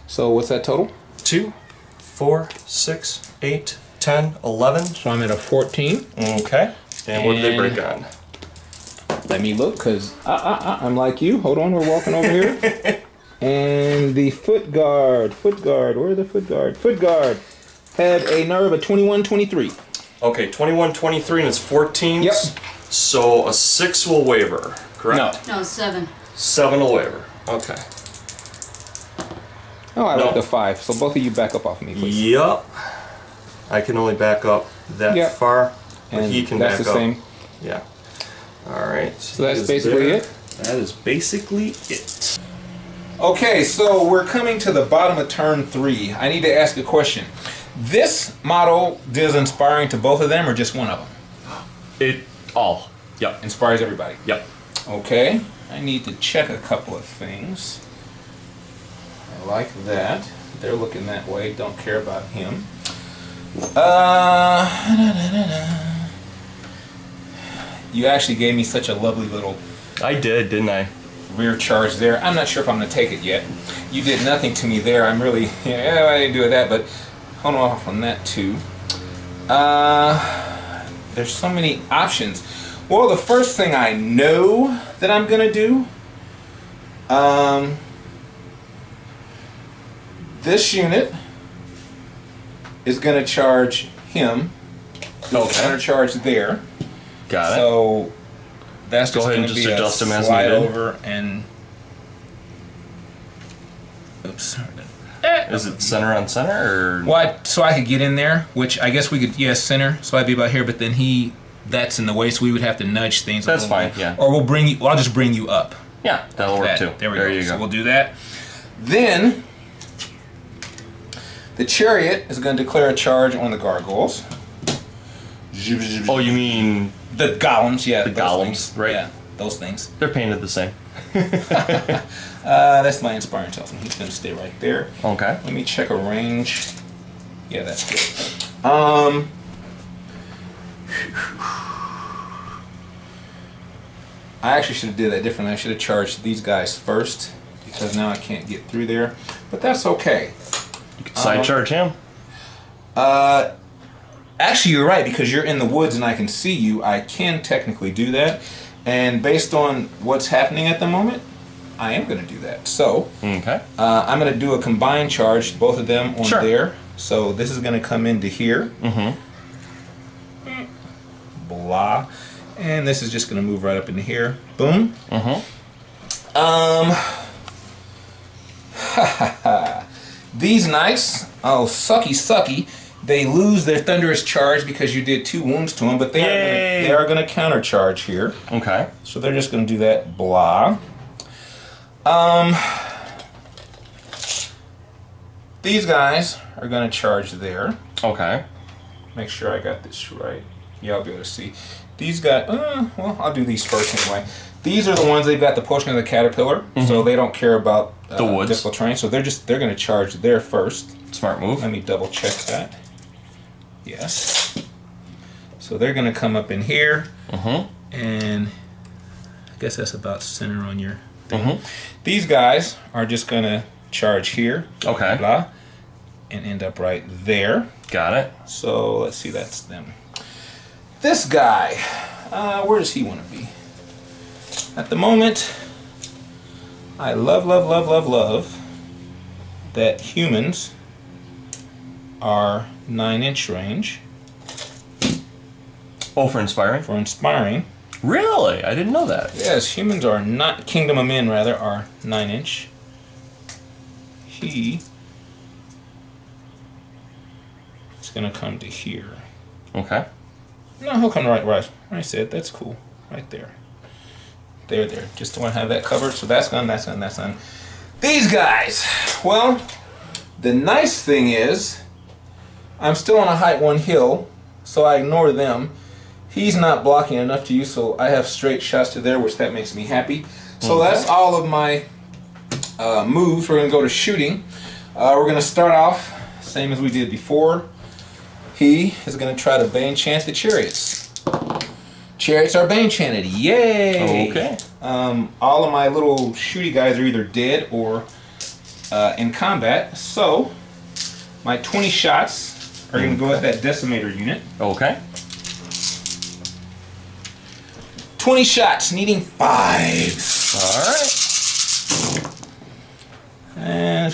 So what's that total? 2, 4, 6, 8, 10, 11. So I'm at a 14. Okay. And what did they break on? Let me look, because I'm like you. Hold on, we're walking over here. And the foot guard, where's the foot guard? Foot guard had a nerve of 21, 23. Okay, 21, 23, and it's 14. Yep. So a 6 will waver, correct? No. No, 7. 7 will waver. Okay. Oh, I No. like the 5. So both of you back up off of me, please. Yup. I can only back up that Yep. far, but And he can that's back the up. same. Yeah. All right. So that's he is basically there. it? That is basically it. Okay, so we're coming to the bottom of turn 3. I need to ask a question. This model does inspiring to both of them or just one of them? All. Yep. Inspires everybody. Yep. Okay, I need to check a couple of things. I like that. They're looking that way, don't care about him. You actually gave me such a lovely little I did, didn't I? rear charge there. I'm not sure if I'm going to take it yet. You did nothing to me there. I'm really, yeah, I didn't do that, but hold off on that too. There's so many options. Well, the first thing I know that I'm going to do, this unit is going to charge him. Okay. Going to charge there. Got it. So that's Go just ahead going and to just be adjust a them as slide needed. over and. Oops. Is it center on center or? Well, so I could get in there, which I guess we could, center. So I'd be about here, but then that's in the way, so we would have to nudge things. That's a little fine, bit. yeah. Or we'll bring you. Well, I'll just bring you up. Yeah, that'll work That. too. There we go. You So go. we'll do that. Then the chariot is going to declare a charge on the gargoyles. Oh, you mean The golems, yeah. The those golems, things. right. Yeah, those things. they're painted the same? That's my inspiring talisman. He's going to stay right there. Okay. Let me check a range. Yeah, that's good. I actually should have did that differently. I should have charged these guys first because now I can't get through there. But that's okay. You could side charge him. Actually, you're right, because you're in the woods and I can see you. I can technically do that. And based on what's happening at the moment, I am going to do that. So, Okay. I'm going to do a combined charge, both of them on Sure. there. So this is going to come into here. Blah. And this is just going to move right up into here. Boom. These knights, oh, sucky. They lose their thunderous charge because you did 2 wounds to them, but they are going to countercharge here. Okay. So they're just going to do that. Blah. These guys are going to charge there. Okay. Make sure I got this right. Yeah, I'll be able to see. These guys, well, I'll do these first anyway. These are the ones they've got the potion of the caterpillar, so they don't care about the woods. difficult terrain. So they're going to charge there first. Smart move. Let me double check that. Yes. So they're going to come up in here, and I guess that's about center on your thing. These guys are just going to charge here. Okay. Blah, and end up right there. Got it. So let's see, that's them. This guy, where does he want to be? At the moment, I love that humans are 9-inch range Oh, for inspiring? for inspiring. Really? I didn't know that. Yes, humans are not, Kingdom of Men rather, are 9-inch. He is going to come to here. Okay. No, he'll come right where I said. That's cool. Right there. There. Just want to have that covered. So that's done. These guys. Well, the nice thing is, I'm still on a height 1 hill, so I ignore them. He's not blocking enough to use, so I have straight shots to there, which that makes me happy. So that's all of my moves. We're going to go to shooting. We're going to start off same as we did before. He is going to try to Bane chant the chariots. Chariots are Bane chanted. Yay! Okay. All of my little shooty guys are either dead or in combat. So my 20 shots are going to go at that decimator unit. Okay. 20 shots, needing 5. All right. And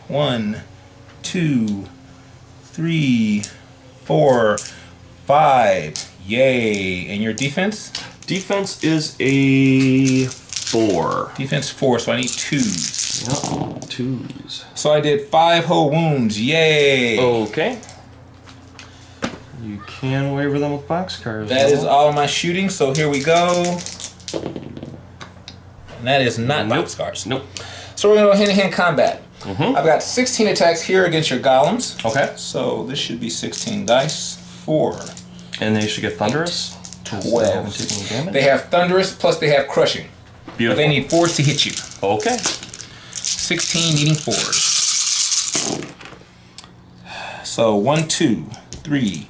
1, 2, 3, 4, 5. Yay. And your defense? Defense is a 4. Defense 4, so I need 2s. Yep. 2s. So I did 5 whole wounds. Yay. Okay. You can waver them with boxcars. That is all of my shooting, so here we go. And that is not boxcars. Nope. So we're going to go hand-to-hand combat. I've got 16 attacks here against your golems. Okay. So this should be 16 dice. 4. And they should get thunderous. 12. They have thunderous, plus they have crushing. Beautiful. But they need 4s to hit you. Okay. 16 needing 4s. So 1, 2, 3,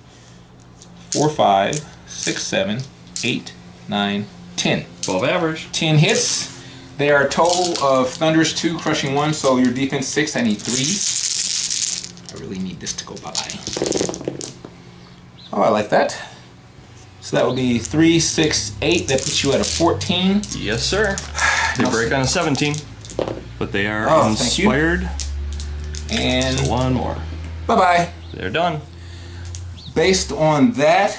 4, 5, 6, 7, 8, 9, 10. Above average. 10 hits. They are a total of thunderous 2, crushing 1. So your defense 6. I need 3s. I really need this to go by. Oh, I like that. So that would be 3, 6, 8. That puts you at a 14. Yes, sir. They break on a 17, but they are thank you. inspired. And So 1 more. bye-bye. They're done. Based on that,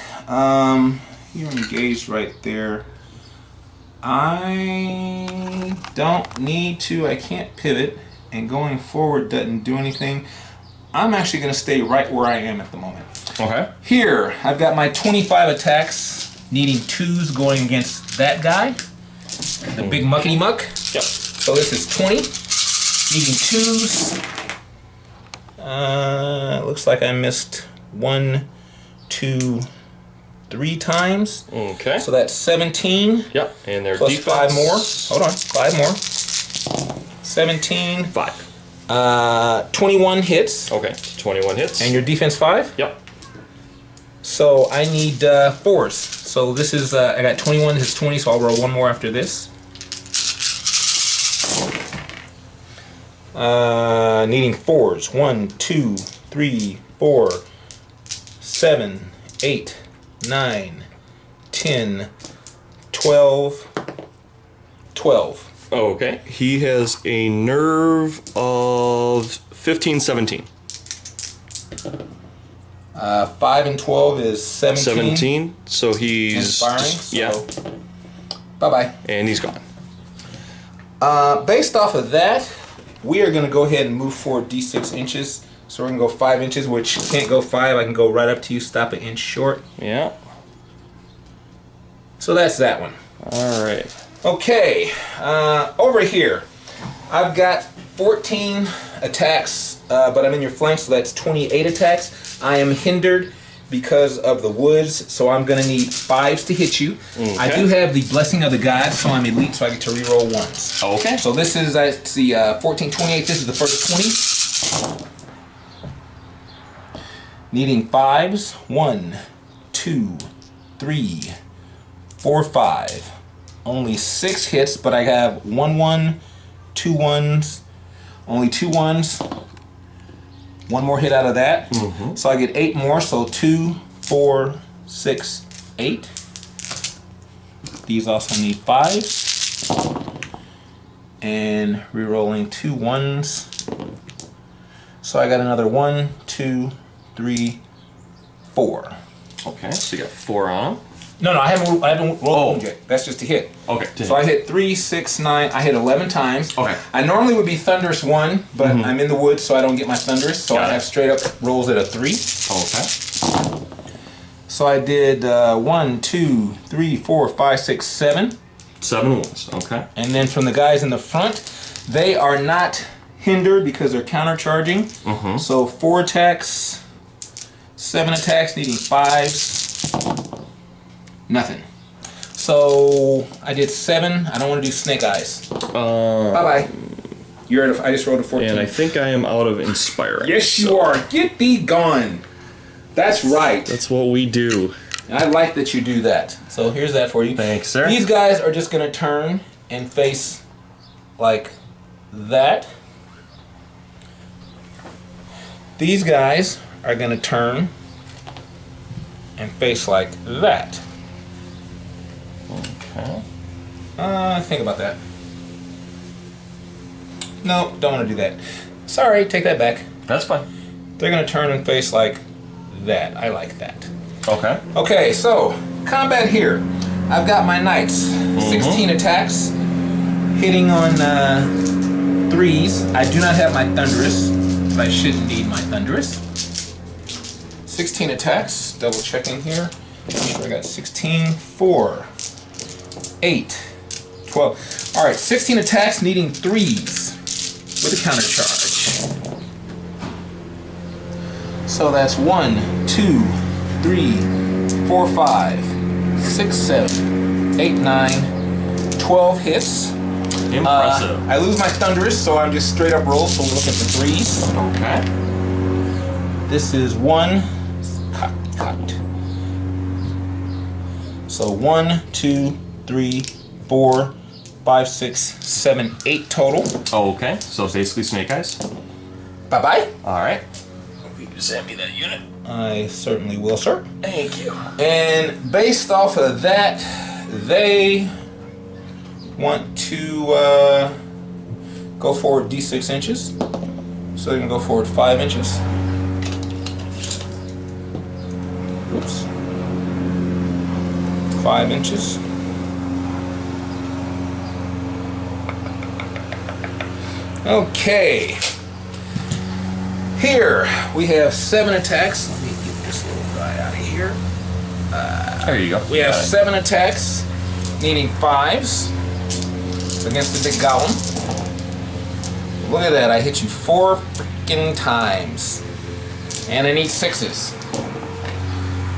you're engaged right there. I don't need to. I can't pivot. And going forward doesn't do anything. I'm actually going to stay right where I am at the moment. Okay. Here, I've got my 25 attacks, needing 2s going against that guy, the big muckety muck. Yep. So this is 20, needing 2s. Looks like I missed 1, 2, 3 times. Okay. So that's 17. Yep. And their Plus defense. 5 more. Hold on, 5 more. 17. 5. 21 hits. Okay. 21 hits. And your defense 5? Yep. So I need 4s. So this is, I got 21, this is 20, so I'll roll 1 more after this. Needing 4s. 1, 2, 3, 4, 7, 8, 9, 10, 12, 12. Okay. He has a nerve of 15, 17. 5 and 12 is 17. 17. So he's Inspiring. yeah. So bye-bye. And he's gone. Based off of that, we are going to go ahead and move forward D6 inches. So we're going to go 5 inches, which can't go 5. I can go right up to you, stop an inch short. Yeah. So that's that one. All right. Okay, over here, I've got 14 attacks, but I'm in your flank, so that's 28 attacks. I am hindered because of the woods, so I'm going to need 5s to hit you. Okay. I do have the Blessing of the Gods, so I'm elite, so I get to reroll 1s. Okay. So this is, let's see, 14, 28, this is the first 20. Needing 5s, 1, 2, 3, 4, 5. Only 6 hits, but I have 1 1, 2 1s, only 2 1s. 1 more hit out of that. Mm-hmm. So I get 8 more, so 2, 4, 6, 8. These also need 5s. And re-rolling 2 1s. So I got another 1, 2, 3, 4. Okay. So you got 4 on. No, I haven't rolled yet. That's just a hit. Okay. So I hit 3, 6, 9. I hit 11 times. Okay. I normally would be Thunderous 1, but I'm in the woods, so I don't get my Thunderous. So I have straight up rolls at a 3. Okay. So I did 1, 2, 3, 4, 5, 6, 7. 7 wounds. Okay. And then from the guys in the front, they are not hindered because they're countercharging. So 4 attacks, 7 attacks, needing 5s. Nothing. So I did 7. I don't want to do snake eyes. Bye-bye. You're at I just rolled a 14. And I think I am out of inspiring. Yes, you are. Get thee gone. That's right. That's what we do. I like that you do that. So here's that for you. Thanks, sir. These guys are just going to turn and face like that. These guys are going to turn and face like that. Okay. Think about that. No, don't want to do that. Sorry, take that back. That's fine. They're going to turn and face like that. I like that. Okay. Okay, so combat here. I've got my knights. 16 attacks, hitting on 3s. I do not have my thunderous, but I shouldn't need my thunderous. 16 attacks. Double checking here. Make sure I got 16, 4, 8, 12. All right, 16 attacks, needing 3s with a counter charge. So that's 1, 2, 3, 4, 5, 6, 7, 8, 9, 12 hits. Impressive. I lose my thunderous, so I'm just straight up roll, so I'm looking for 3s. Okay. This is 1, cocked. So 1, 2, 3, 4, 5, 6, 7, 8 total. Okay. So it's basically snake eyes. Bye-bye. All right. You can send me that unit. I certainly will, sir. Thank you. And based off of that, they want to go forward D6 inches. So they can go forward 5 inches. Oops. 5 inches. Okay. Here we have 7 attacks. Let me get this little guy out of here. There you go. We have Got it. 7 attacks, needing 5s against the big golem. Look at that, I hit you 4 freaking times. And I need 6s.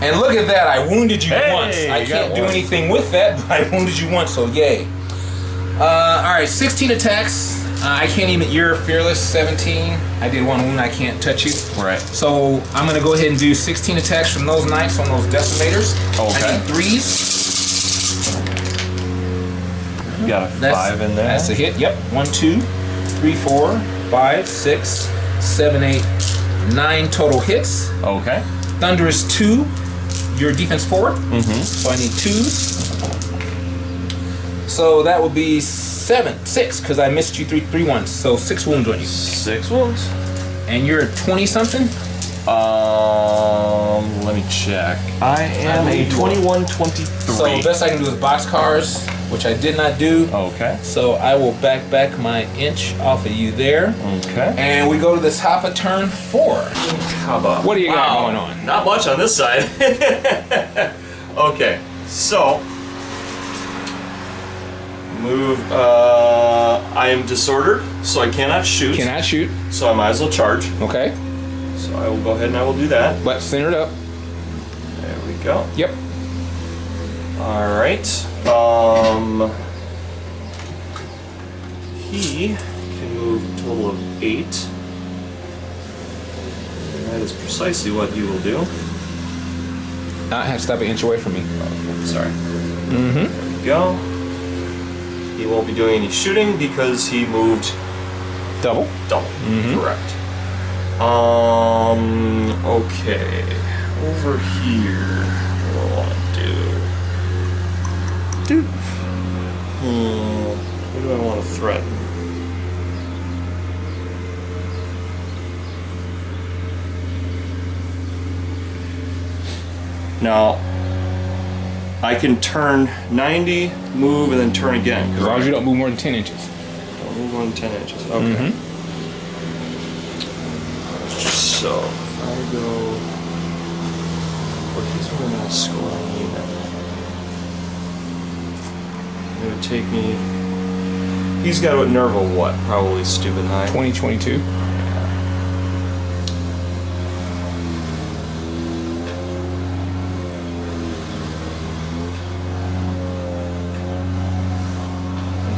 And look at that, I wounded you once. I can't do anything with that, but I wounded you once, so yay. Alright, 16 attacks. I can't even, you're fearless, 17. I did 1 wound, I can't touch you. Right. So I'm going to go ahead and do 16 attacks from those knights on those decimators. Okay. I need 3s. You got a 5 in there. That's a hit, yep. 1, 2, 3, 4, 5, 6, 7, 8, 9 total hits. Okay. Thunderous 2. Your defense 4. So I need 2s. So that would be 6, because I missed you 3 once. So 6 wounds on you. 6 wounds. And you're a 20-something? Let me check. I am a 21-23. So the best I can do is boxcars, which I did not do. Okay. So I will back my inch off of you there. Okay. And we go to the top of turn 4. How about? What do you got going on? Not much on this side. Okay. So move. I am disordered, so I cannot shoot. Cannot shoot. So I might as well charge. Okay. So I will go ahead and I will do that. Let's center it up. There we go. Yep. All right. He can move a total of 8. And that is precisely what you will do. I have to stop an inch away from me. Oh, sorry. There we go. He won't be doing any shooting because he moved Double. Correct. Okay. Over here, what do I want to do? What do I want to threaten? Now, I can turn 90, move, and then turn again. As long as you don't move more than 10 inches. Don't move more than 10 inches. Okay. So, if I go... Well, he's really not scoring either. It would take me... He's got a nerve of what? Probably stupid 9. 2022.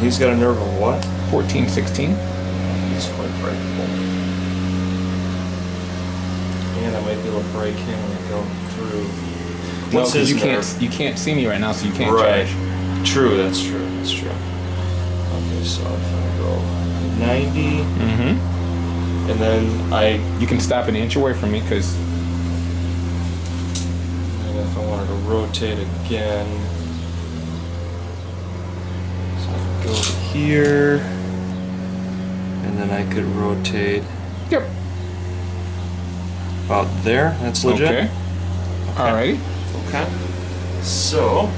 He's got a nerve of what? 14, 16. He's quite breakable. And I might be able to break him and go through. What's his nerve? You can't see me right now, so you can't Right. charge. True, that's true. That's true. Okay, so if I go 90, and then You can stop an inch away from me, because... And if I wanted to rotate again... Go here, and then I could rotate. Yep. About there. That's legit. Okay. Alrighty. Okay. So.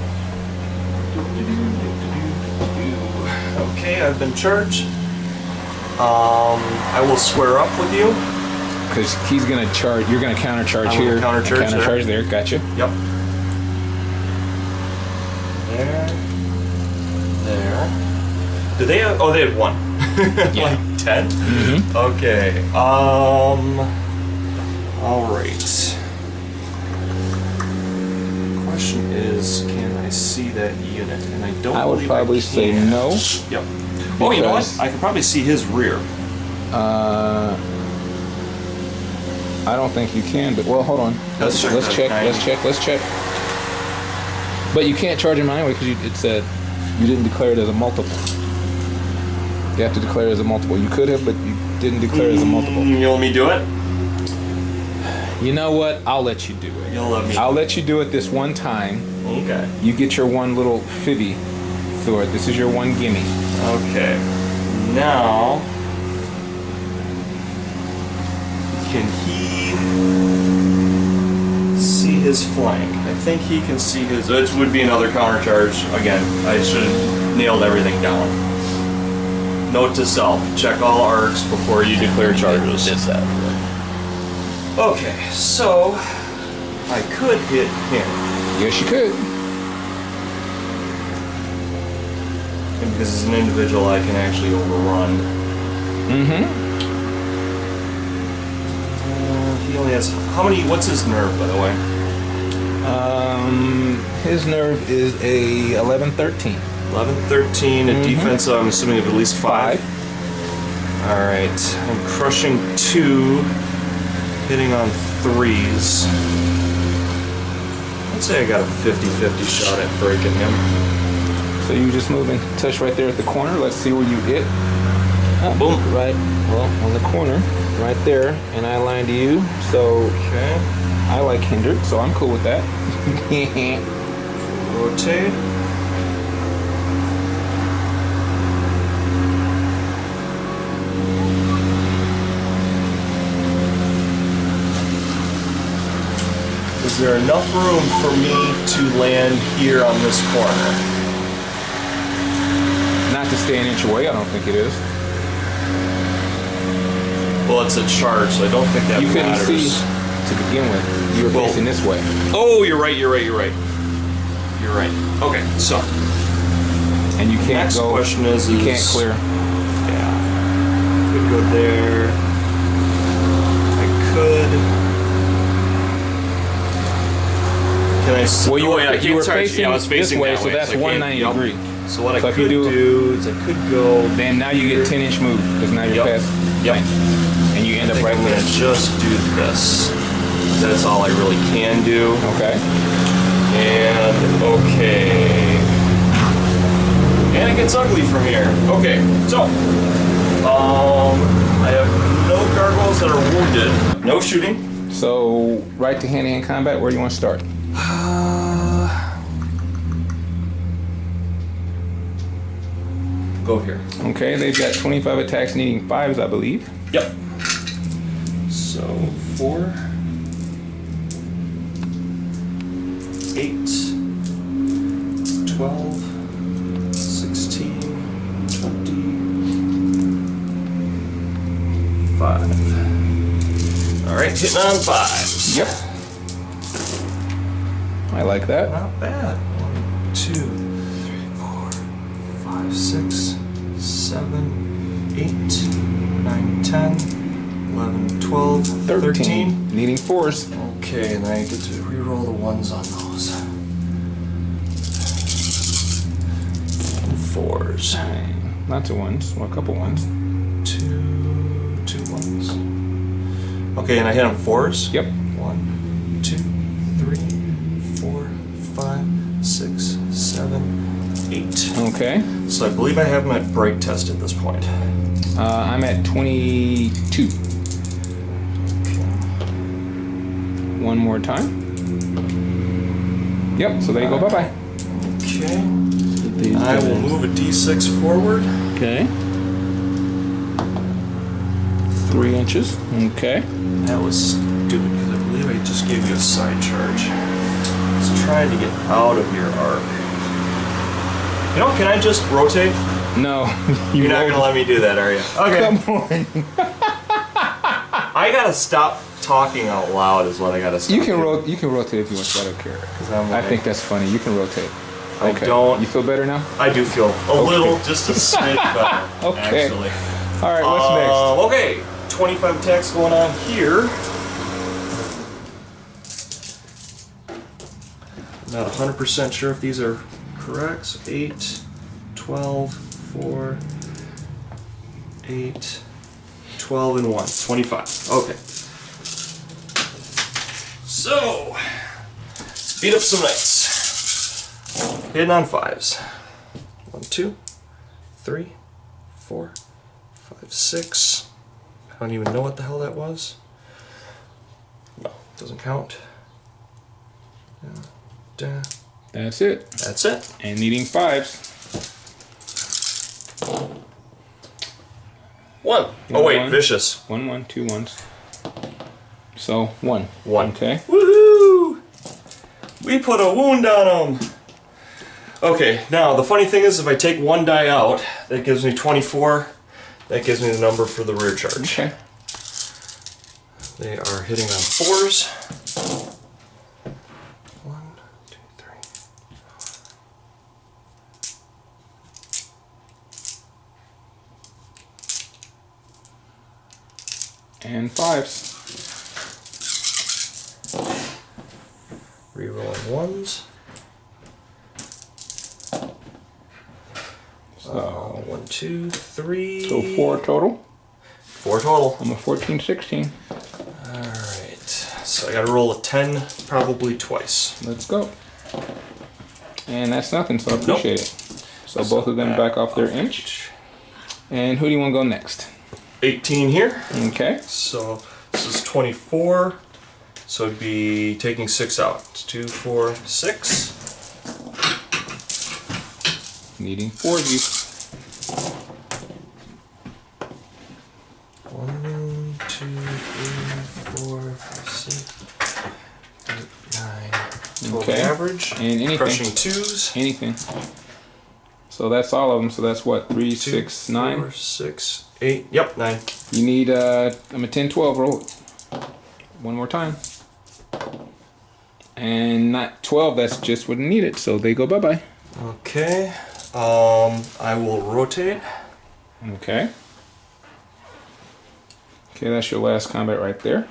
Okay, I've been charged. I will square up with you. Because he's gonna charge. You're gonna counter charge I'm here. gonna counter charge Counter charge there. Gotcha. Yep. There. There. Did they have, oh, they had 1. Yeah. Like 10? Okay. Alright. Question is, can I see that unit? And I don't I would believe probably I say can. no. Yep. Oh, you know what? Because- I can probably see his rear. I don't think you can, but well, hold on. Let's check Let's that. check. 90. Let's check. But you can't charge him anyway because it said you didn't declare it as a multiple. You have to declare it as a multiple. You could have, but you didn't declare it as a multiple. You want me to do it? You know what? I'll let you do it. You'll let me. I'll let you do it this one time. Okay. You get your one little fibby through it. This is your one gimme. Okay. Now, can he see his flank? I think he can see his. It would be another counter charge. Again, I should have nailed everything down. Note to self: check all arcs before you declare charges. Okay, so I could hit him. Yes, you could. And because as an individual, I can actually overrun. He only has how many? What's his nerve, by the way? His nerve is a 11-13. 11-13, a defense, I'm assuming, of at least 5. Alright, I'm crushing 2, hitting on 3s. I'd say I got a 50-50 shot at breaking him. So you just move and touch right there at the corner. Let's see where you hit. Boom. Right, well, on the corner. right there, and I align to you. So Okay. I like hindered, so I'm cool with that. Rotate. Is there enough room for me to land here on this corner? Not to stay an inch away, I don't think it is. Well, it's a charge, so I don't think that You couldn't matters. see to begin with. You were facing this way. Oh, you're right. You're right. Okay, so And you can't next go. question is You can't clear. Yeah, could go there. I could. Can I? Well, you oh, were, yeah, I you can't were charge. facing Yeah, I was facing this way, that so way. that's I can't- 190 yep. degree. So what I So if could you do is I could go. Then now you get 10-inch move because now you're Yep. past. Yep. length. And you end I up think right I'm there. gonna just do this. That's all I really can do. Okay. And okay. And it gets ugly from here. Okay, so I have no gargoyles that are wounded. No shooting. So right to hand-to-hand combat. Where do you want to start? Go here. Okay, they've got 25 attacks needing 5s, I believe. Yep. So 4, 8, 12, 16, 25. All right, hitting on 5s. Yep. I like that. Not bad. 1, 2, 3, 4, 5, 6, 7, 8, 9, 10, 11, 12, 13. Needing 4s. Okay, and I get to re-roll the ones on those. 4s. Lots of ones. Well, a couple ones. 2 ones. Okay, and I hit on 4s? Yep. 1, 2, 3, 4, 5, 6, 7, 8. Okay. So I believe I have them at break test at this point. I'm at 22. One more time. Yep, so there you go. Bye-bye. Okay. I will move a d6 forward. Okay. 3 inches. Okay. That was stupid because I believe I just gave you a side charge. I was trying to get out of your arc. You know, can I just rotate? No. You're not going to let me do that, are you? Okay. Come on. I got to stop talking out loud is what I got to stop You can doing. you can rotate if you want to. I don't care. 'Cause I'm I like- think that's funny. You can rotate. I Okay. don't. You feel better now? I do feel a little, just a smidge better, Okay. actually. All right. What's next? Okay, 25 attacks going on here. Not 100% sure if these are correct. So 8, 12, 4, 8, 12, and 1. 25. Okay. So, speed up some knights. Hitting on 5s. 1, 2, 3, 4, 5, 6. I don't even know what the hell that was. No, doesn't count. That's it. That's it. And needing 5s. 1. Oh wait, One. vicious. 1, 1, 2 ones. So 1. 1. Okay. Woohoo! We put a wound on him. Okay, now the funny thing is if I take 1 die out, that gives me 24. That gives me the number for the rear charge. Okay. They are hitting on 4s. 1, 2, 3. And 5s. Rerolling 1s. So 1, 2, 3. So 4 total. 4 total. I'm a 14, 16. Alright. So I gotta roll a 10 probably twice. Let's go. And that's nothing, so I appreciate it. So both of them back off their inch. And who do you want to go next? 18 here. Okay. So this is 24. So it'd be taking 6 out. 2, 4, 6. Needing 4 of you. 1, 2, 3, 4, 5, 6, 8, 9. Total Okay. average. And anything. Crushing 2s. Anything. So that's all of them. So that's what? 3, 2, 6, 9? 4, 6, 8. Yep, 9. You need I'm a 10, 12 roll. One more time. And not 12, that's just what needed. So they go bye-bye. Okay. I will rotate. Okay. Okay, that's your last combat right there.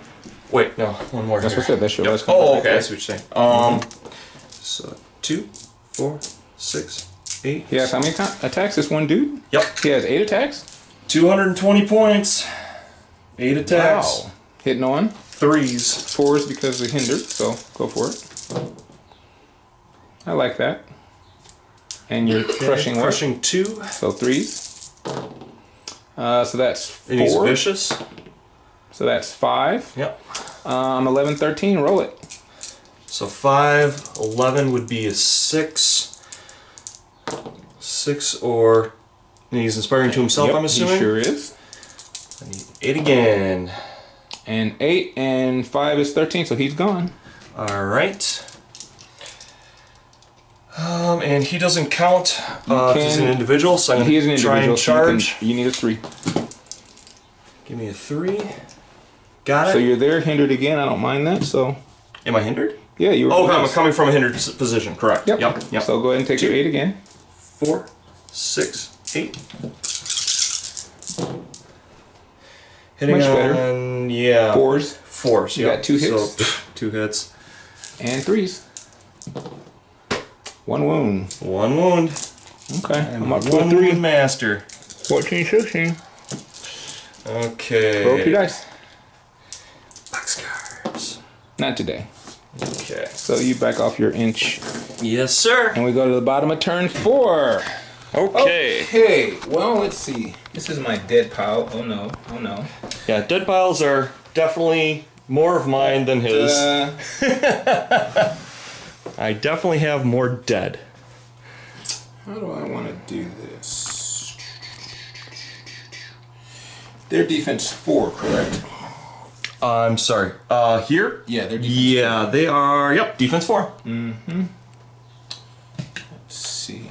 Wait, no, one more. That's here. what I said. That's your Yep. last combat. Oh, right okay. there. I see what you're saying. So 2, 4, 6, 8. He has how many attacks? This one dude? Yep. He has 8 attacks? 220 points. 8 attacks. Wow. Hitting on. 3s. 4s because they're hindered, so go for it. I like that. And you're crushing what? Crushing 2. So 3s. So that's 4. And he's vicious. So that's 5. Yep. 11, 13, roll it. So 5, 11 would be a 6. 6 or... And he's inspiring to himself, Yep, I'm assuming? he sure is. I need 8 again. And 8 and 5 is 13, so he's gone. Alright. And he doesn't count. He's an individual, so I'm He is an going to try individual, and so charge. you need a 3. Give me a 3. Got it. So you're there, hindered again. I don't mind that. So Am I hindered? yeah, you were. Oh, I'm coming from a hindered position. Correct. Yep. Yep. So go ahead and take your 8 again. 4, 6, 8. Hitting Much better. on, yeah. 4s 4s. You yep. got 2 hits. So, 2 hits. and 3s. 1 wound. 1 wound. Okay. I'm up to a One 3. wound master. 14, 16. Okay. Roll 3 dice. Boxcars. Not today. Okay. So you back off your inch, Yes, sir. and we go to the bottom of turn 4. Okay. Okay. Well, let's see. This is my dead pile. Oh no. Oh no. Yeah, dead piles are definitely more of mine than his. I definitely have more dead. How do I want to do this? Their defense 4, correct? I'm sorry. Here? Yeah, their defense Yeah, they are. Yep, defense 4. Mm-hmm. Let's see.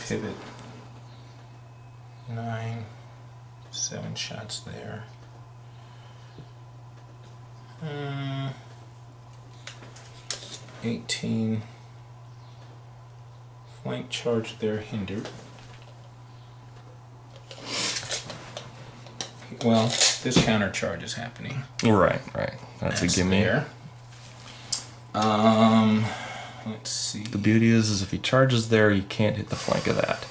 Pivot. 9. 7 shots there. 18. Flank charge there, hindered. Well, this counter charge is happening. Right. That's a gimme. There. Let's see. The beauty is if he charges there, you can't hit the flank of that.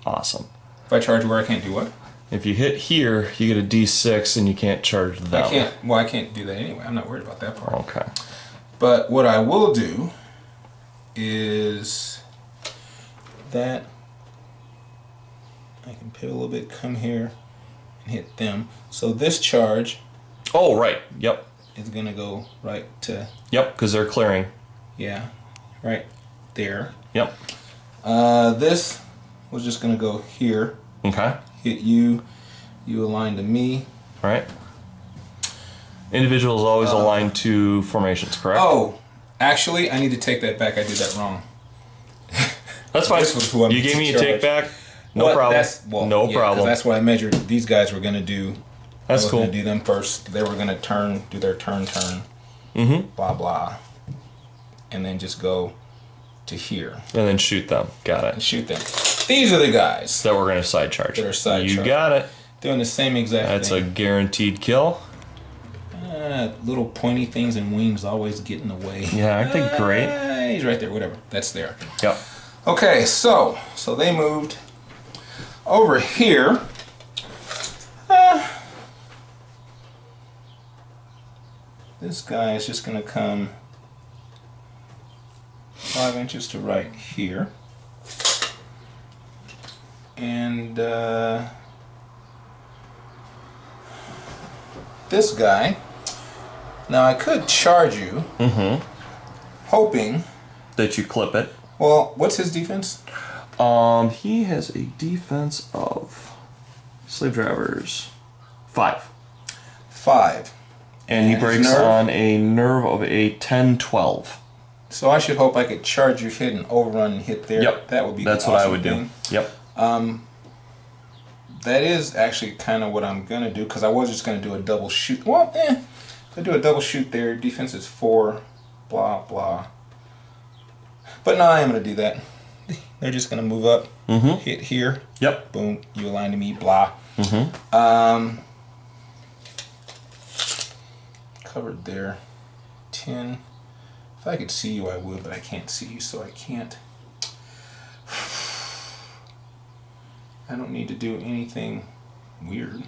Awesome. If I charge where I can't do what? If you hit here, you get a D6 and you can't charge that. I can't. Well, I can't do that anyway. I'm not worried about that part. Okay. But what I will do is that I can pivot a little bit, come here, and hit them. So this charge Oh, right. Yep. is gonna go right to, Yep, because they're clearing. yeah, right there. Yep. This was just gonna go here, Okay. hit you, you align to me. Right. Individuals always aligned to formations, correct? Oh, actually, I need to take that back. I did that wrong. That's fine. This was who I'm You gave me a charged. take back. No Well, problem. No yeah, 'cause problem. that's what I measured. These guys were gonna do. That's I was cool. gonna do them first. They were gonna do their turn. Mm-hmm. Blah blah, and then just go to here And then shoot them. Got and it. shoot them. These are the guys That we're going to side charge. that are side You charge. got it. doing the same exact That's a thing. guaranteed kill. Little pointy things and wings always get in the way. Yeah, aren't they great? He's right there. Whatever. That's there. Yep. Okay, so they moved over here. This guy is just going to come 5 inches to right here. And this guy. Now I could charge you, hoping that you clip it. Well, what's his defense? He has a defense of slave drivers 5. 5. And he breaks on a nerve of a 10-12. So I should hope I could charge your hit and overrun and hit there. Yep. That would be That's awesome what I would thing. do. Yep. That is actually kind of what I'm going to do, because I was just going to do a double shoot. Well, if I do a double shoot there, defense is 4, blah, blah. But no, I am going to do that. They're just going to move up, hit here. Yep. Boom, you align to me, blah. Covered there. 10. If I could see you, I would, but I can't see you, so I can't. I don't need to do anything weird.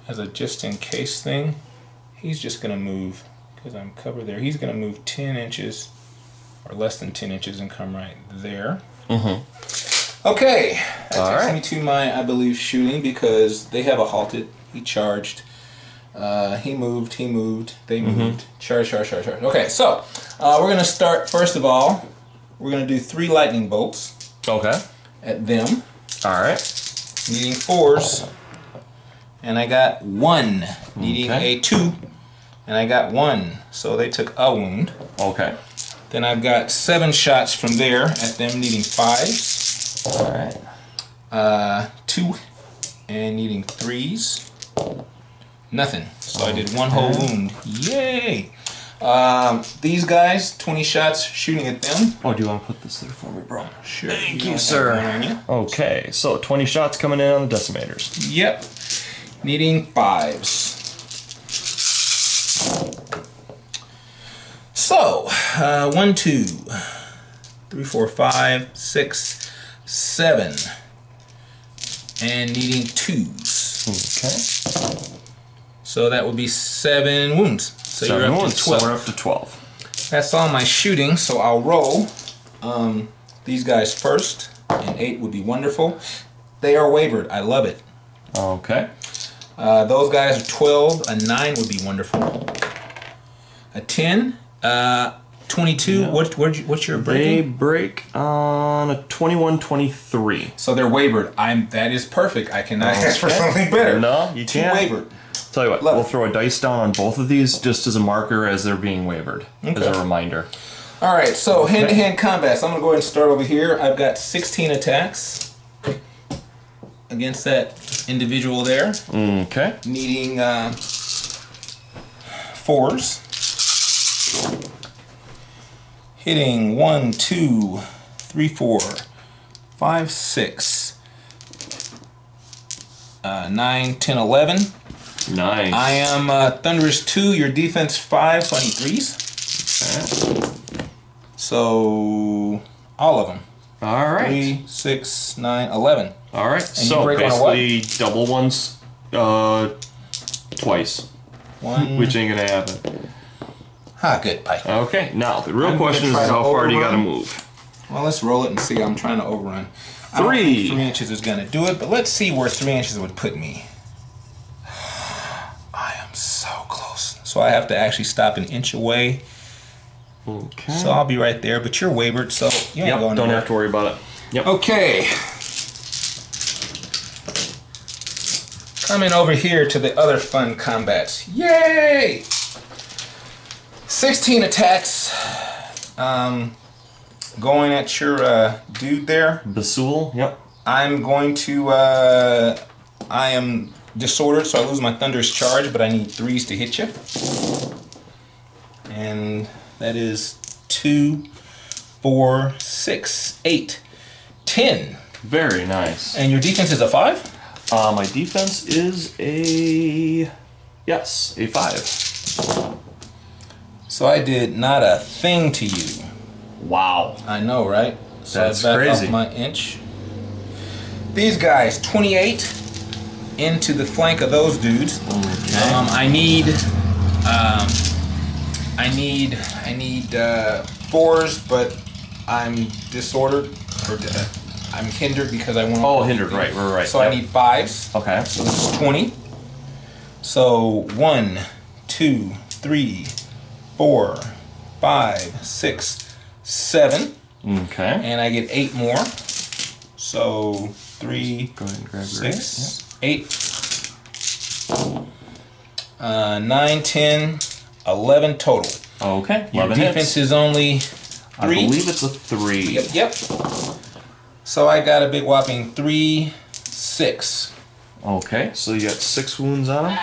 As a just-in-case thing, he's just going to move, because I'm covered there. He's going to move 10 inches, or less than 10 inches, and come right there. Okay, that takes me to my, I believe, shooting, because they have a halted. He charged. He moved, they moved. Charge. Okay, so we're going to start, first of all, we're going to do 3 lightning bolts. Okay. At them. Alright. Needing 4s. And I got 1. Needing a 2. And I got 1. So they took a wound. Okay. Then I've got 7 shots from there at them needing 5s. Alright. 2. And needing 3s. Nothing. So I did 1 whole wound. Yay! These guys, 20 shots shooting at them. Oh, do you want to put this there for me, bro? Sure. Thank you, sir. Okay, so 20 shots coming in on the decimators. Yep. Needing 5s. So, 1, 2, 3, 4, 5, 6, 7. And needing 2s. Okay. So that would be 7 wounds. So 7 you're up wounds, to 12. so we're up to 12. That's all my shooting, so I'll roll these guys first, and 8 would be wonderful. They are wavered. I love it. Okay. Those guys are 12. A 9 would be wonderful. A 10, 22. No. What's your breaking? They break on a 21-23. So they're wavered. That is perfect. I cannot ask for something better. No, you can't. Wavered. Tell you what, we'll throw a dice down on both of these just as a marker as they're being wavered, as a reminder. All right, so hand-to-hand combat. So I'm going to go ahead and start over here. I've got 16 attacks against that individual there. Okay. Needing 4s. Hitting 1, 2, 3, 4, 5, 6, 9, 10, 11. Nice. I am Thunderous 2, your defense 5, so I need 3s. Okay. So, all of them. All right. 3, 6, 9, 11. All right. And so basically double ones twice. 1. Which ain't gonna happen. Good, Pike. Okay. Now the real question is how far do you gotta move? Well, let's roll it and see. I'm trying to overrun. 3. I don't think 3 inches is gonna do it, but let's see where 3 inches would put me. I am so close. So I have to actually stop an inch away. Okay. So I'll be right there, but you're wavered, so you ain't going don't nowhere. have to worry about it. Yep. Okay. Coming over here to the other fun combats. Yay! 16 attacks. Going at your dude there. Abyssal, yep. I'm going to, I am disordered, so I lose my Thunderous Charge, but I need 3s to hit you. And that is 2, 4, 6, 8, 10. Very nice. And your defense is a 5? My defense is a 5. So I did not a thing to you. Wow. I know, right? So That's I back crazy. Up my inch. These guys, 28 into the flank of those dudes. Okay. I need 4s, but I'm disordered, or I'm hindered because I want. Oh, hindered, right. So I need 5s. Okay. So this is 20. So 1, 2, 3, 4, 5, 6, 7. Okay. And I get 8 more. So 3, Go ahead and grab 6, 8. 9, 10, 11 total. Okay. Your 11 defense hits. is only 3. I believe it's a 3. Yep. So I got a big whopping 3, 6. Okay. So you got 6 wounds on him.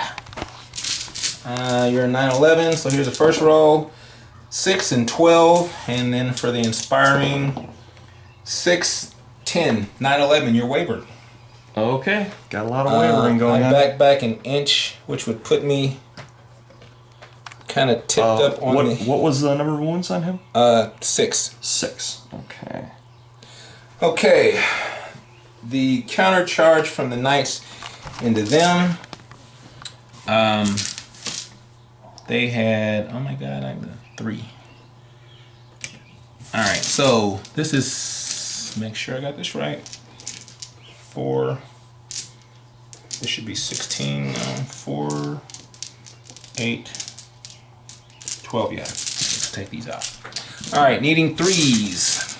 You're a 9, 11. So here's the first roll. 6 and 12. And then for the inspiring 6, 10, 9, 11. You're wavered. Okay. Got a lot of wavering going I'm on. back an inch, which would put me kind of tipped up on what was the number of wounds on him? 6. 6. Okay. Okay. The counter charge from the knights into them. They had, oh my god, I got 3. Alright, so this is, make sure I got this right. 4. This should be 16. 4, 8, 12. Yeah, let's take these out. Alright, needing 3s.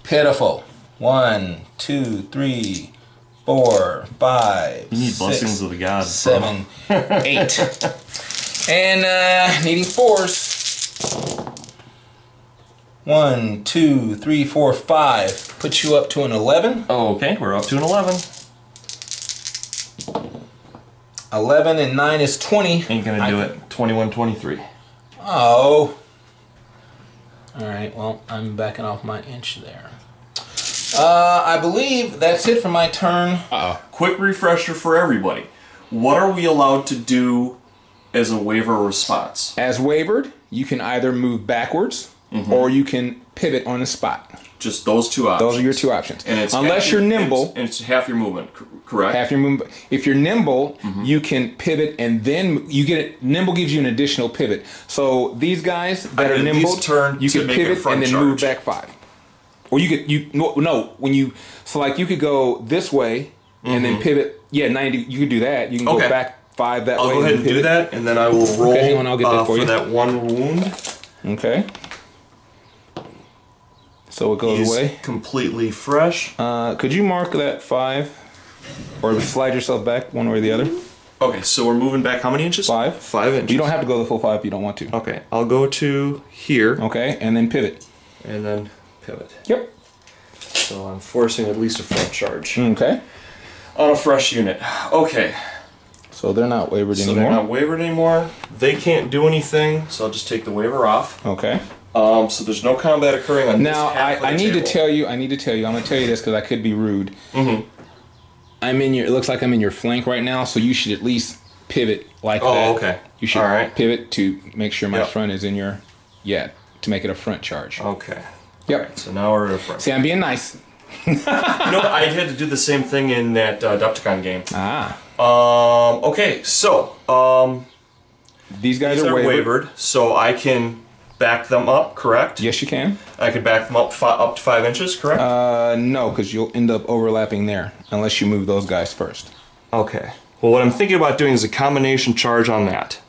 Pitiful. 1, 2, 3, 4, 5. You need 6, blessings of the gods. 7, 8. And needing 4s. 1, 2, 3, 4, 5. Puts you up to an 11. Okay, we're up to an 11. 11 and 9 is 20. Ain't gonna do it. 21, 23. Oh. Alright, well, I'm backing off my inch there. I believe that's it for my turn. Quick refresher for everybody. What are we allowed to do as a waiver response? As wavered, you can either move backwards or you can pivot on the spot. Just those 2 options. Those are your 2 options. And it's unless you're nimble, it's half your movement, correct? half your movement. If you're nimble, you can pivot, and then you get it. Nimble gives you an additional pivot. So these guys that are at nimble, least turn you to can make a pivot front and then charge. move back 5. Or you could when you so like you could go this way and then pivot. Yeah, 90. You could do that. You can go back 5 that way. I'll go ahead and do that, and then I will roll Okay, hang on, I'll get that for you. that 1 wound. Okay. So it goes He's away. completely fresh. Could you mark that 5, or slide yourself back one way or the other? Okay, so we're moving back how many inches? 5. 5 inches. You don't have to go the full 5 if you don't want to. Okay, I'll go to here. Okay, and then pivot. And then pivot. Yep. So I'm forcing at least a front charge. Okay. On a fresh unit. Okay. So they're not wavered So anymore. they're not wavered anymore. They can't do anything, so I'll just take the waiver off. Okay. So there's no combat occurring on Now this half of the I need to table. tell you. I'm going to tell you this because I could be rude. I'm in your. It looks like I'm in your flank right now, so you should at least pivot like that. Oh, okay. You should All right. pivot to make sure my Yep. front is in your. Yeah, to make it a front charge. Okay. Yep. So now we're at a front. See, I'm being nice. You know, I had to do the same thing in that Dupticon game. Ah. Okay, so These guys these are are wavered. wavered, so I can back them up, correct? Yes, you can. I can back them up up to 5 inches, correct? No, because you'll end up overlapping there unless you move those guys first. Okay. Well, what I'm thinking about doing is a combination charge on that.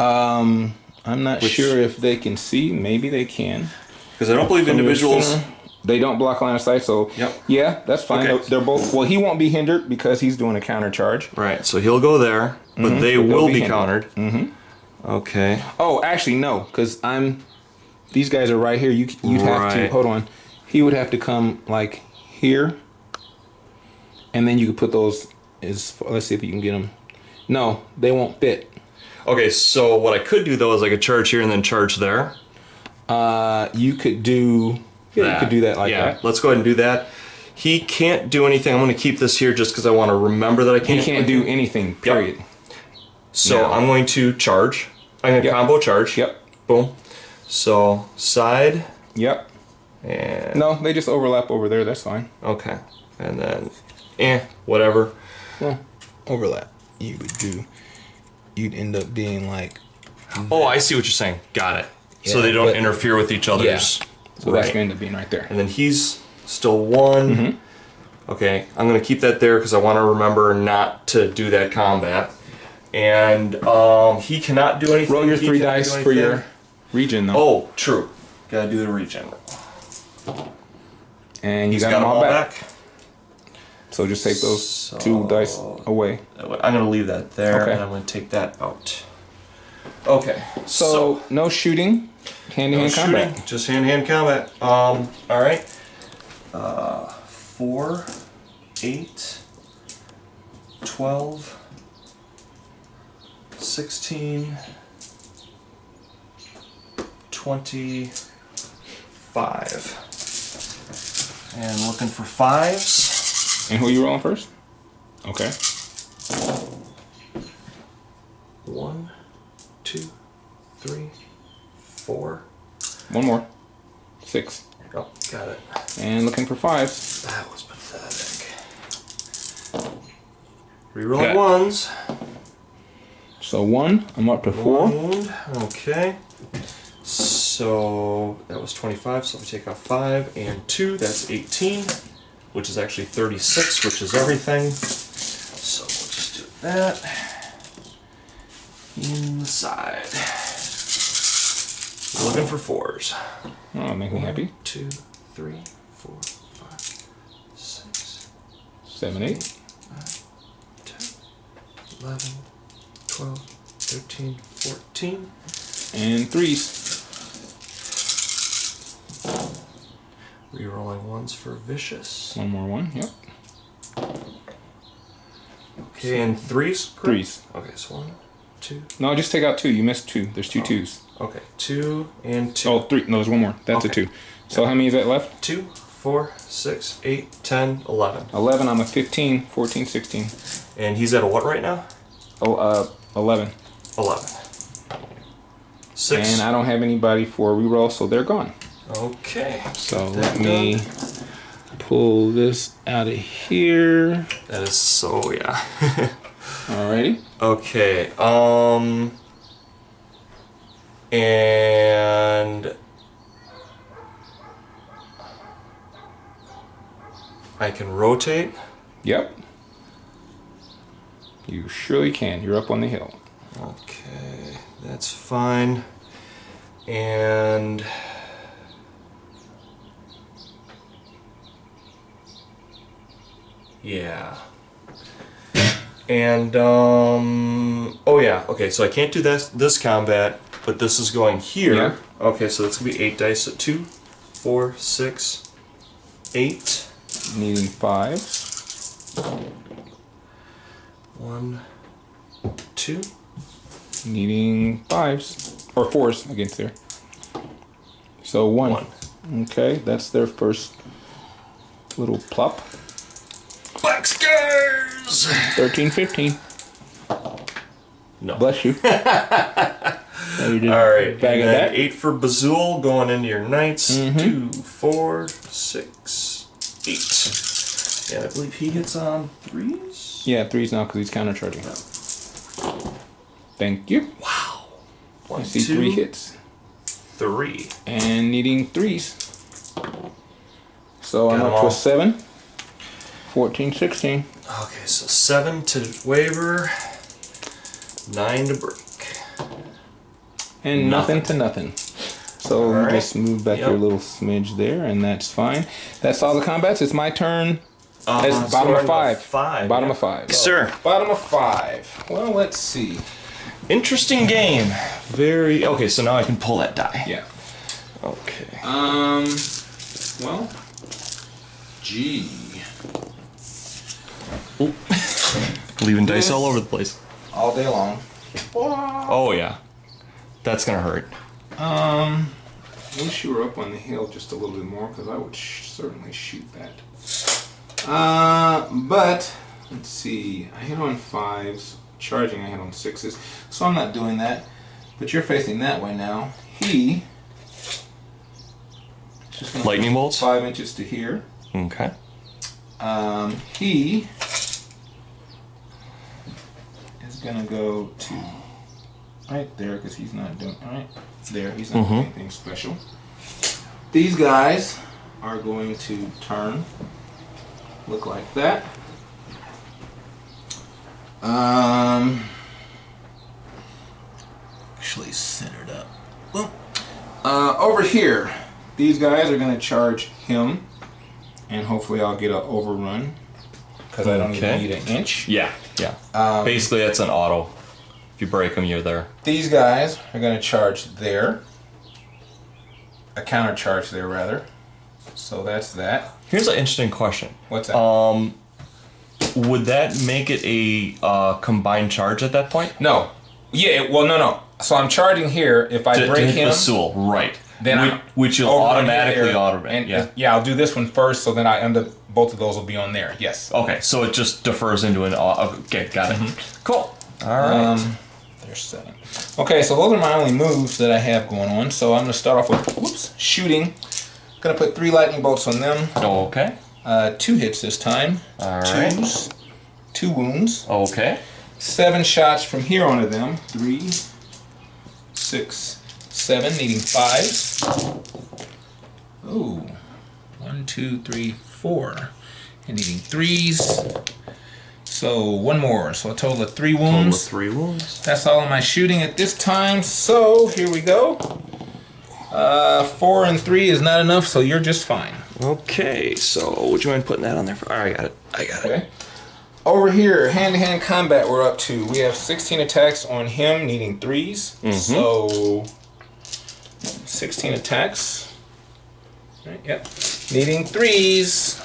I'm not sure if they can see. Maybe they can. Because I don't believe individuals... They don't block line of sight, so Yep. yeah, that's fine. Okay. They're both. Well, he won't be hindered because he's doing a counter charge. Right, so he'll go there, but they But they'll will be be hindered. countered. Okay. Oh, actually, no, because I'm. These guys are right here. You'd have to Right. hold on. He would have to come like here, and then you could put those. Let's see if you can get them. No, they won't fit. Okay, so what I could do, though, is I could charge here and then charge there. You could do. Yeah, you could do that like that. Let's go ahead and do that. He can't do anything. I'm going to keep this here just because I want to remember that I can't. He can't do anything. Period. So No. I'm going to charge. I'm going to Yep. combo charge. Yep. Boom. So side Yep. and No, they just overlap over there. That's fine. okay, and then whatever. Well, overlap. You would do. You'd end up being like. Oh, I see what you're saying. Got it. So Yeah, they don't but- interfere with each other's. So that's going to end up being right there. And then he's still one. Okay, I'm going to keep that there because I want to remember not to do that combat. And he cannot do anything. Roll your He 3 cannot dice do for your anything. regen, though. Oh, true. Gotta do the regen. And you He's got them all back. So just take those So, 2 dice away. I'm going to leave that there, Okay. and I'm going to take that out. Okay. So no shooting, hand-to-hand combat. Shooting, just hand-to-hand combat. All right. 4, 8, 12, 16, 25. And looking for 5s. And who you rolling first? Okay. 1, 2, 3, 4. One more. 6. Oh, got it. And looking for 5s. That was pathetic. Rerolling Okay. 1s. So 1, I'm up to 4. Wound. Okay. So that was 25, so we take off 5 and 2, that's 18, which is actually 36, which is everything. So we'll just do that. Inside. We're looking for 4s. Oh, make me happy. 2, 3, 4, 5, 6, 7, 8. 10, 11, 12, 13, 14. And 3s. Rerolling 1s for vicious. One more 1, yep. Okay, and 3s? correct? 3s. Okay, so 1, 2. No, just take out 2. You missed 2. There's 2 2s. Okay, 2 and 2. Oh, 3. No, there's one more. That's Okay. a 2. So how many is that left? 2, 4, 6, 8, 10, 11. 11. I'm a 15, 14, 16. And he's at a what right now? Oh, 11. 11. 6. And I don't have anybody for a reroll, so they're gone. Okay. So Get let that me done. pull this out of here. That is so, yeah. Alrighty. Okay, and I can rotate. Yep. You surely can. You're up on the hill. Okay, that's fine. And yeah. And oh yeah, okay, so I can't do this combat, but this is going here. Yeah. Okay, so that's gonna be 8 dice. So 2, 4, 6, 8. Needing 5s. 1, 2. Needing 5s. Or 4s against there. So 1. 1. Okay, that's their first little plop. Black Scars! 13, 15. No. Bless you. Alright, bag and of then that. 8 for Bazool going into your knights. Mm-hmm. 2, 4, 6, 8. Yeah, I believe he hits on 3s. Yeah, 3s now because he's countercharging. Thank you. Wow. 1, I see 2, 3 hits. 3. And needing 3s. So I'm Got 'em up to all. 7. 14, 16. Okay, so 7 to waver, 9 to break. And nothing to nothing. So Alright. just move back Yep. your little smidge there, and that's fine. That's all the combats. It's my turn. It's so bottom we're of in 5. the 5. Bottom yeah. of 5. Yes, sir. Bottom of 5. Well, let's see. Interesting game. Very. Okay, so now I can pull that die. Yeah. Okay. Well. G. Leaving dice all over the place. All day long. Oh, yeah. That's gonna hurt. I wish you were up on the hill just a little bit more, because I would certainly shoot that. But let's see. I hit on 5s. Charging, I hit on 6s. So I'm not doing that. But you're facing that way now. He. Just gonna Lightning bolts? 5 inches to here. Okay. He is gonna go to right there because he's not doing right there. He's not doing anything special. These guys are going to turn look like that. Actually centered up. Boom. Over here, these guys are going to charge him, and hopefully I'll get an overrun because I don't even need an inch. Yeah, yeah. Basically, that's an auto. If you break them, you're there. These guys are going to charge there. A counter charge there, rather. So that's that. Here's an interesting question. What's that? Would that make it a combined charge at that point? No. Yeah, well, no. So I'm charging here. If I break him... Abyssal, right. Then which you'll automatically automate. And yeah. Yeah, I'll do this one first, so then I end up... Both of those will be on there, yes. Okay, so it just defers into an... Okay, got it. Cool. All right. There's 7. Okay, so those are my only moves that I have going on. So I'm going to start off with, shooting. Going to put 3 lightning bolts on them. Okay. 2 hits this time. All right. 2 wounds. Okay. 7 shots from here onto them. 3, 6, 7, needing 5. Ooh. 1, 2, 3, 4. And needing 3s. So 1 more. So a total of 3 wounds. Total of 3 wounds. That's all of my shooting at this time. So here we go. 4 and 3 is not enough, so you're just fine. Okay, so would you mind putting that on there? All right, I got it. Okay. Over here, hand-to-hand combat we're up to. We have 16 attacks on him, needing 3s. So 16 attacks. Right, yep. Needing 3s.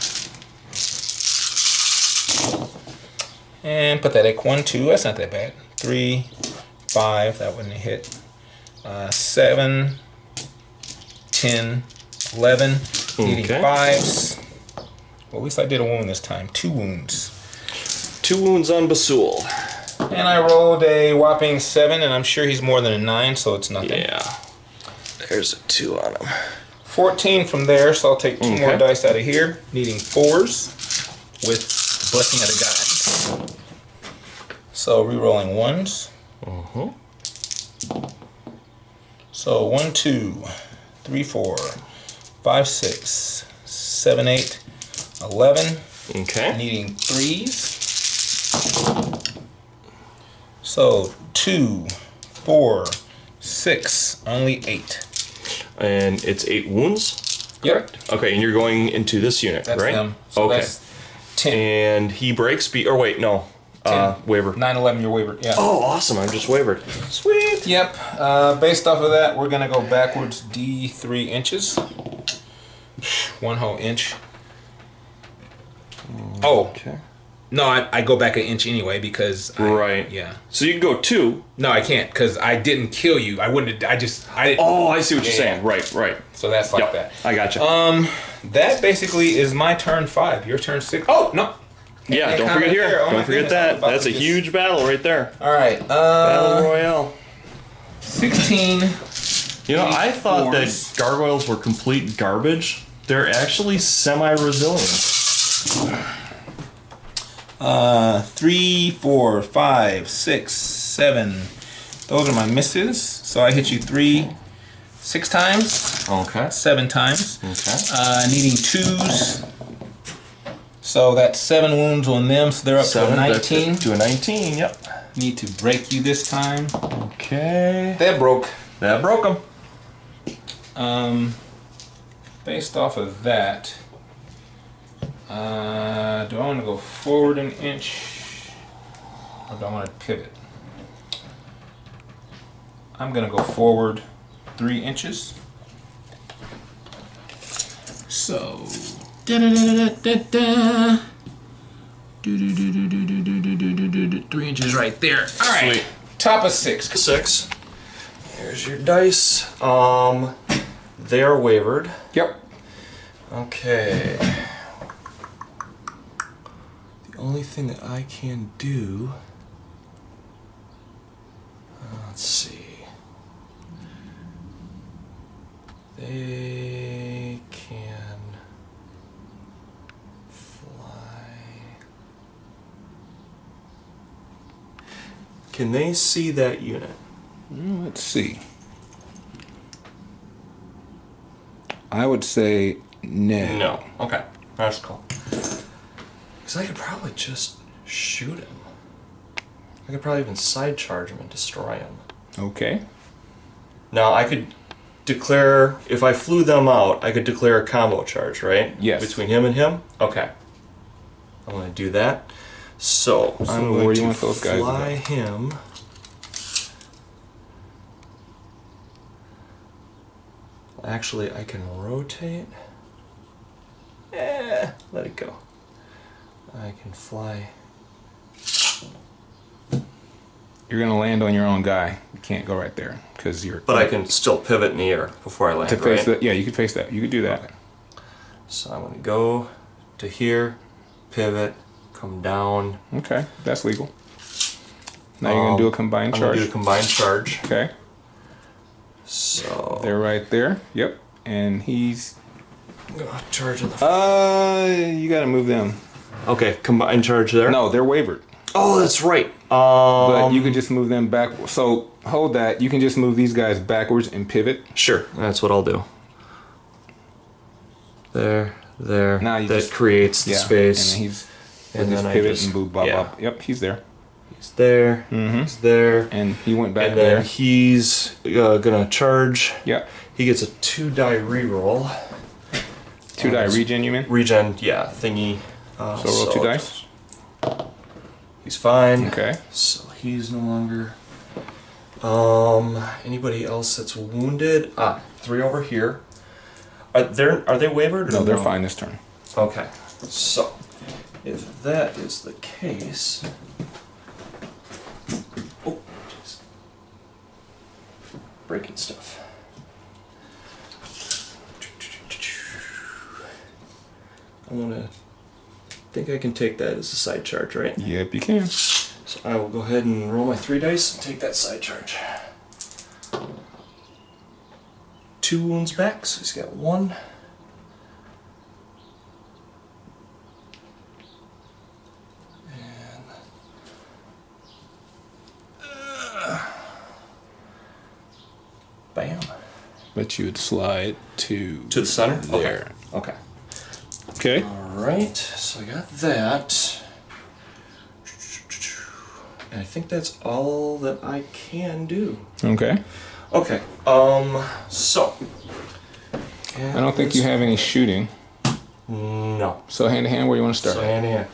And pathetic. 1, 2. That's not that bad. 3, 5. That wouldn't hit. 7, 10, 11. Needing 5s. Well, at least I did a wound this time. 2 wounds. 2 wounds on Abyssal. And I rolled a whopping 7, and I'm sure he's more than a 9, so it's nothing. Yeah. There's a 2 on him. 14 from there, so I'll take 2 more dice out of here. Needing 4s with Blessing of the Gods. So re-rolling 1s. So 1, 2, 3, 4, 5, 6, 7, 8, 11. Okay. Needing 3s. So 2, 4, 6, only 8. And it's 8 wounds? Yep. Okay, and you're going into this unit, That's right? them. So okay. That's 10. And he breaks speed. Or wait, no. 10. Waver. 9, 11, you're wavered. Yeah. Oh, awesome. I'm just wavered. Sweet. Yep. Based off of that, we're going to go backwards D3 inches. 1 whole inch. Oh. Okay. No, I go back an inch anyway because right. Yeah. So you can go 2. No, I can't because I didn't kill you. I wouldn't. I didn't. Oh, I see what you're saying. Right. So that's like that. I gotcha. That basically is my turn 5. Your turn 6. Oh no. Yeah. Don't forget here. Oh, don't forget that. That's a huge battle right there. All right. Battle Royale. 16. You know, I thought that gargoyles were complete garbage. They're actually semi-resilient. 3, 4, 5, 6, 7. Those are my misses. So I hit you 6 times. Okay. 7 times. Okay. Needing 2s. So that's 7 wounds on them. So they're up to a 19. To a 19. Yep. Need to break you this time. Okay. That broke. That broke them. Based off of that, do I want to go forward an inch or do I want to pivot? I'm going to go forward 3 inches. So, 3 inches right there. All right. Sweet. Top of 6. 6. Here's your dice. They are wavered. Yep. Okay. The only thing that I can do. Let's see. They can fly. Can they see that unit? Let's see. I would say no. No. Okay. That's cool. Because I could probably just shoot him. I could probably even side charge him and destroy him. Okay. Now I could declare, if I flew them out, I could declare a combo charge, right? Yes. Between him and him? Okay. I'm going to do that. So I'm where going do you to want those guys to fly go? him. Actually, I can rotate. Let it go. I can fly. You're gonna land on your own guy. You can't go right there because you're. But I can still pivot in the air before I land, to face right? that. Yeah, you could face that. You could do that. Okay. So I'm going to go to here, pivot, come down. Okay, that's legal. Now you're gonna do a combined I'm charge. going to do a combined charge. Okay. So They're right there. Yep. And he's. I'm going to charge in the. You gotta move them. Okay, combined charge there. No, they're wavered. Oh, that's right. But you can just move them back. So hold that. You can just move these guys backwards and pivot. Sure, that's what I'll do. There. Now you that just creates the space. And then he's And with his then I pivot just- and blah blah yeah. blah. Yep, he's there. He's there. Mm-hmm. He's there. And he went back And then there. he's gonna charge. Yep. He gets a 2-die reroll. 2-die regen, you mean? Regen, yeah, thingy. So roll 2 dice. He's fine. Okay. So he's no longer. Anybody else that's wounded? 3 over here. Are they wavered? Or No, they're fine this turn. Okay. So, if that is the case. Oh, jeez. Breaking stuff. I want to. Think I can take that as a side charge, right? Yep, you can. So I will go ahead and roll my 3 dice and take that side charge. 2 wounds back, so he's got 1. And bam. But you would slide to To the center? there. Okay. Okay. Alright, so I got that. And I think that's all that I can do. Okay. Okay, so. I don't think you have any shooting. No. So hand to hand, where you want to start? So hand in hand.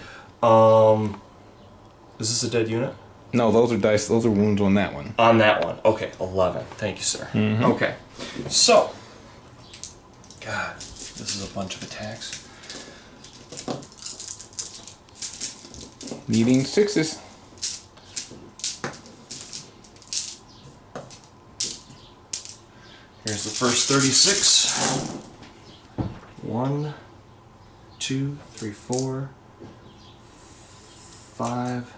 Is this a dead unit? No, those are dice. Those are wounds on that one. On that one. Okay, 11. Thank you, sir. Mhm. Okay. So. God, this is a bunch of attacks. Needing 6s. Here's the first 36. 1, 2, 3, 4, 5,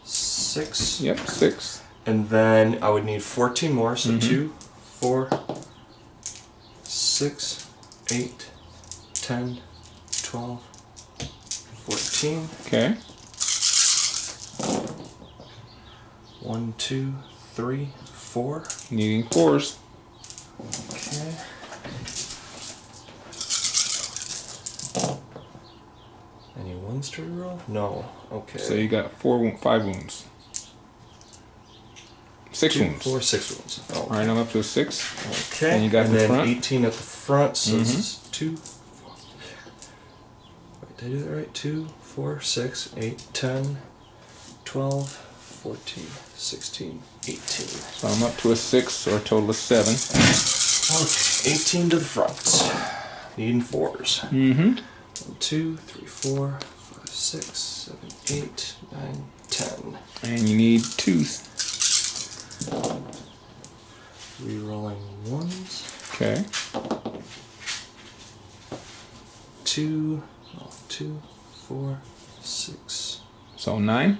6. Yep, 6. And then I would need 14 more, so 2, 4, 6, 8, 10, 12, 14. Okay. 1, 2, 3, 4. Needing 4s. Okay. Any ones to reroll? No. Okay. So you got 5 wounds. 6 2, wounds. 4, 6 wounds. Oh. All right, I'm up to a 6. Okay. And you got the then front? 18 at the front, so this is 2. Wait, did I do that right? 2, 4, 6, 8, 10, 12, 14, 16, 18. So I'm up to a 6, or a total of 7. Okay, 18 to the front. Needing 4s. Mm-hmm. 1, 2, 3, 4, 5, 6, 7, 8, 9, 10. And you need 2s. Rerolling 1s. Okay. 2, 4, 6. So 9.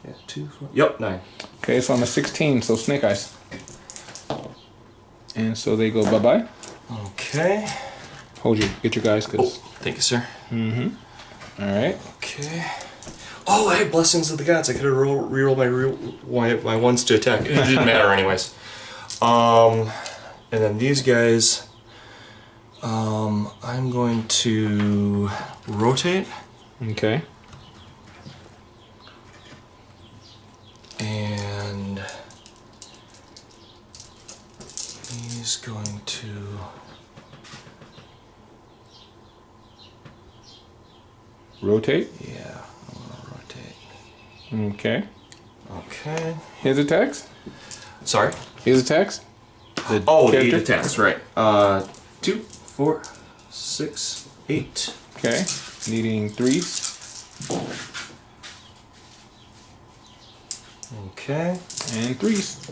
Yeah, 2, 4. Yep, 9. Okay, so I'm a 16, so snake eyes. And so they go bye-bye. Okay. Get your guys, cause. Thank you, sir. Mm-hmm. All right. Okay. Oh, I had blessings of the gods. I could have rerolled my ones to attack. It didn't matter anyways. And then these guys, I'm going to rotate Okay. And he's going to rotate. yeah, I'm gonna rotate. Okay. Okay. His attacks. Sorry. His attacks. The 8 attacks, right. 2, 4, 6, 8. Okay. Needing 3s. Okay. And 3s.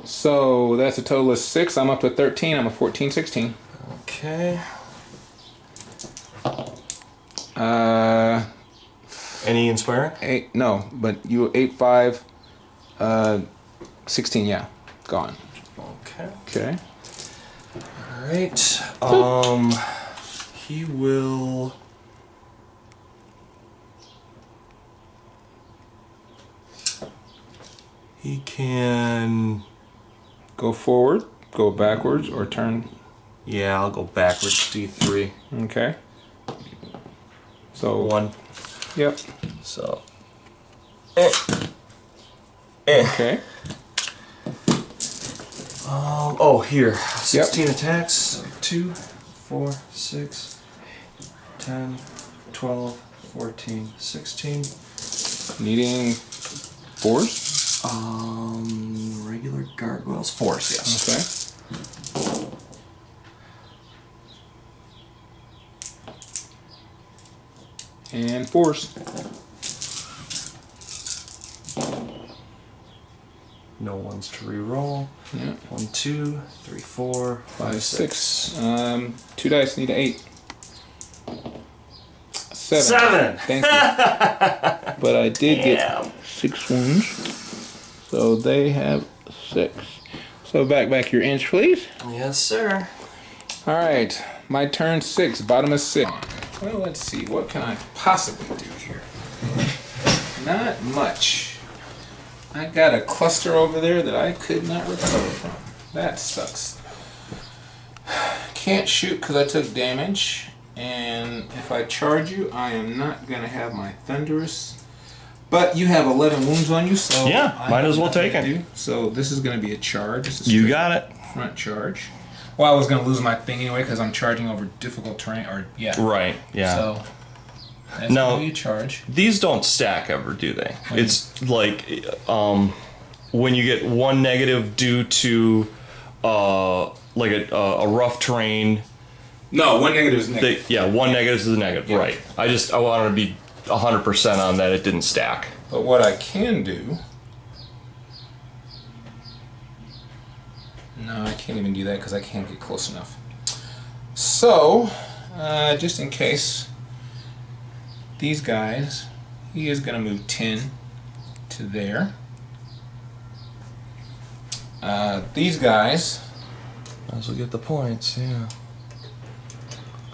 So that's a total of 6. I'm up to 13. I'm a 14, 16. Okay. Any inspiring? 8. No, but you 8, 5, 16. Yeah, gone. Okay. Okay. All right. He will. He can go forward, go backwards, or turn. Yeah, I'll go backwards. D3. Okay. So 1. Yep. So. Okay. Oh, here. 16 attacks. 2, 4, 6, 10, 12, 14, 16. Needing 4s? Regular gargoyles. 4s, yes. Okay. And 4s. No ones to reroll. Yeah. 1, 2, 3, 4, 5, 6. 2 dice need 8. 7. 7. Thank you. But I did get 6 wounds. So they have 6. So back your inch, please. Yes, sir. All right, my turn 6. Bottom of 6. Well, let's see. What can I possibly do here? Not much. I got a cluster over there that I could not recover from. That sucks. Can't shoot because I took damage. And if I charge you, I am not going to have my Thunderous. But you have 11 wounds on you, so... Yeah, might as well take it. So this is going to be a charge. You got it. Front charge. Well, I was going to lose my thing anyway because I'm charging over difficult terrain. Or yeah. Right, yeah. So that's going to be a charge. These don't stack ever, do they? It's like when you get 1 negative due to like a rough terrain. No, 1 negative is negative. 1 negative is a negative, yeah. Right. I wanted to be 100% on that it didn't stack. But what I can do... No, I can't even do that because I can't get close enough. So, just in case, these guys, he is going to move 10 to there. These guys... Might as well get the points, yeah.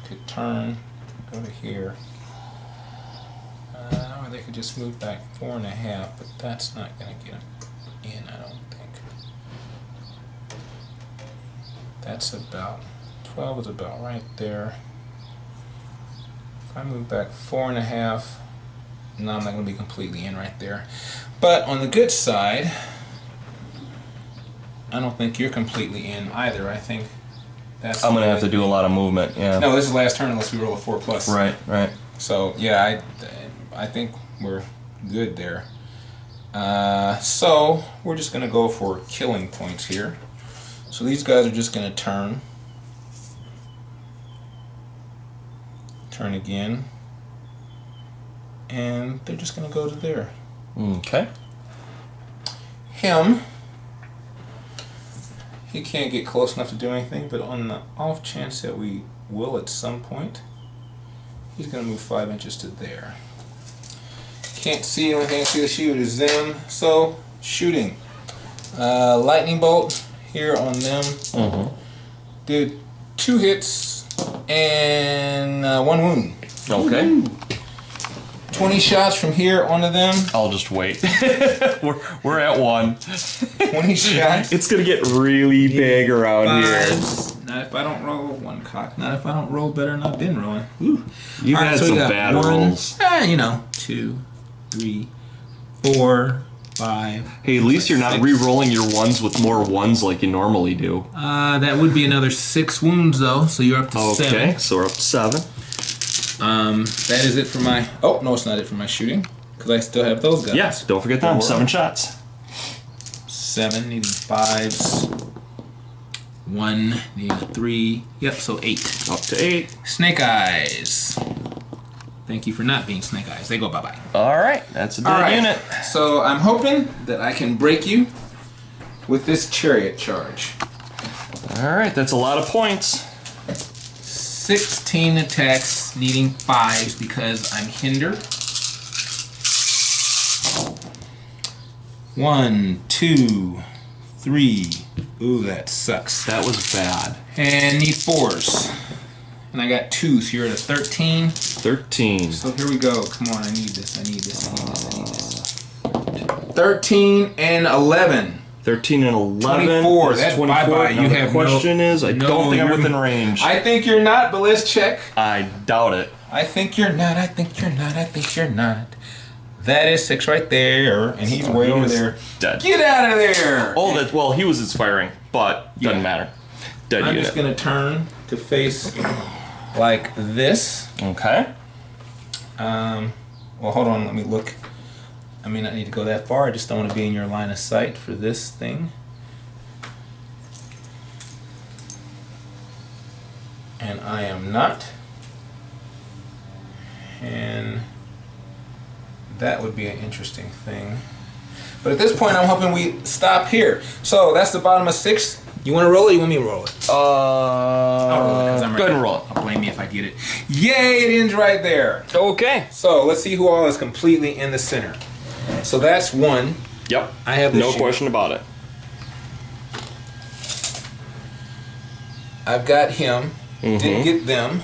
Could turn, go to here. Or they could just move back 4.5, but that's not going to get them in, I don't think. That's about, 12 is about right there. If I move back 4.5, no, I'm not going to be completely in right there. But on the good side, I don't think you're completely in either. I think that's... I'm going to have to do a lot of movement, yeah. No, this is last turn unless we roll a 4+. Right. So, yeah, I think we're good there. So, we're just going to go for killing points here. So these guys are just going to turn. Turn again. And they're just going to go to there. Okay. Him, he can't get close enough to do anything, but on the off chance that we will at some point, he's going to move 5 inches to there. Can't see him, can't see the shoot is them. So, shooting. Lightning bolt here on them. Did 2 hits and 1 wound. Okay. 20 shots from here onto them. I'll just wait. we're at 1. 20 shots. It's gonna get really big around here. 9, Not if I don't roll one cock. Not if I don't roll better than I've been rolling. Ooh. You've had so some we got bad 1, rolls. 2, 3, 4, 5. Hey, at least you're not 6. re-rolling your ones with more ones like you normally do. That would be another 6 wounds though, so you're up to 7. Okay, so we're up to 7. That is it for my... Oh, no, it's not it for my shooting, because I still have those guys. Yes, don't forget them. 7 shots. 7, needing 5s. 1, needing 3. Yep, so 8. Up to 8. Snake Eyes. Thank you for not being Snake Eyes. They go bye-bye. All right, that's a dead unit. So I'm hoping that I can break you with this Chariot charge. All right, that's a lot of points. 16 attacks, needing 5s because I'm hindered. 1, 2, 3. Ooh, that sucks. That was bad. And need 4s. And I got 2, so you're at a 13. 13. So here we go. Come on, I need this, I need this, I need this, I need this. 13 and 11. 13 and 11. 24. That's 24. bye-bye. Now You the have question is, I don't think I'm within range. I think you're not, but let's check. I doubt it. I think you're not, I think you're not, I think you're not. That is 6 right there, and he's way over there. Dead. Get out of there! Oh, that well, he was inspiring, but doesn't matter. Dead I'm unit. just gonna turn to face like this. Okay. Well, hold on, let me look. I may not need to go that far, I just don't want to be in your line of sight for this thing. And I am not. And that would be an interesting thing. But at this point, I'm hoping we stop here. So that's the bottom of 6. You want to roll it or you want me to roll it? I'll roll it 'cause I'm go ahead and right. roll it. I'll blame me if I get it. Yay, it ends right there. Okay. So let's see who all is completely in the center. So that's 1. Yep. I have the no shoe. question about it. I've got him. Didn't get them.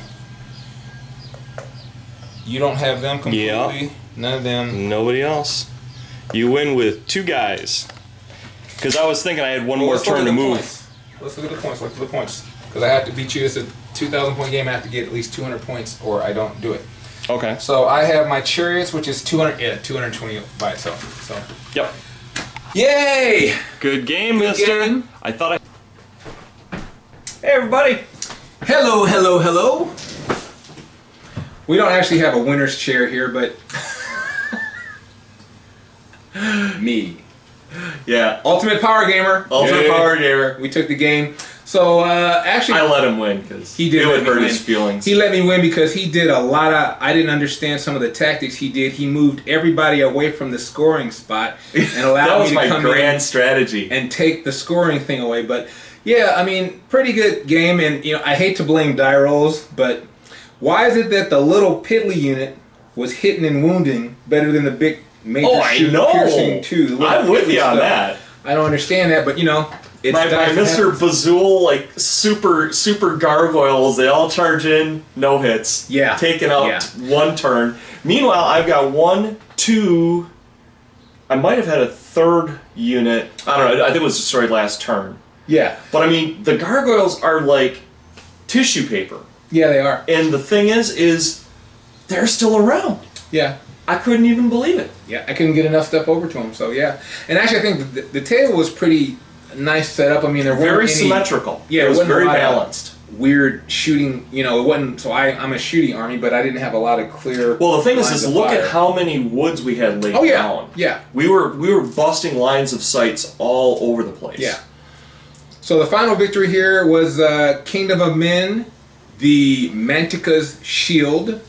You don't have them completely. Yeah. None of them. Nobody else. You win with 2 guys. Because I was thinking I had one more Let's look turn at to the move. points. Let's look at the points. Let's look at the points. Because I have to beat you. It's a 2,000 point game. I have to get at least 200 points or I don't do it. Okay. So I have my Chariots, which is 200. Yeah, 220 by itself. So. Yep. Yay! Good game, Good mister. game. I thought I... Hey, everybody. Hello, hello, hello. We don't actually have a winner's chair here, but me. Yeah. Ultimate Power Gamer. Ultimate Yay. Power Gamer. We took the game. So actually, I let him win because he did it let would me hurt win. his feelings. He let me win because he did a lot of. I didn't understand some of the tactics he did. He moved everybody away from the scoring spot and allowed that was me to my come grand in strategy. and take the scoring thing away. But yeah, I mean, pretty good game. And you know, I hate to blame die rolls, but why is it that the little piddly unit was hitting and wounding better than the big major piercing too? I'm with you on that. I don't understand that, but you know, it's My Mr. Bazool, like super gargoyles, they all charge in, no hits. Yeah. Taking out one turn. Meanwhile, I've got 1, 2. I might have had a 3rd unit. I don't know. I think it was destroyed last turn. Yeah. But I mean, the gargoyles are like tissue paper. Yeah, they are. And the thing is they're still around. Yeah. I couldn't even believe it. Yeah, I couldn't get enough stuff over to him, so yeah. And actually, I think the table was pretty nice set up. I mean, there weren't Very any, symmetrical. Yeah, it was wasn't a very lot of balanced. Weird shooting, you know, it wasn't. So I'm a shooting army, but I didn't have a lot of clear. Well, the thing lines is of look fire. at how many woods we had laid Oh yeah, down. yeah, We were busting lines of sights all over the place. yeah. So the final victory here was Kingdom of Men, the Mantica's Shield.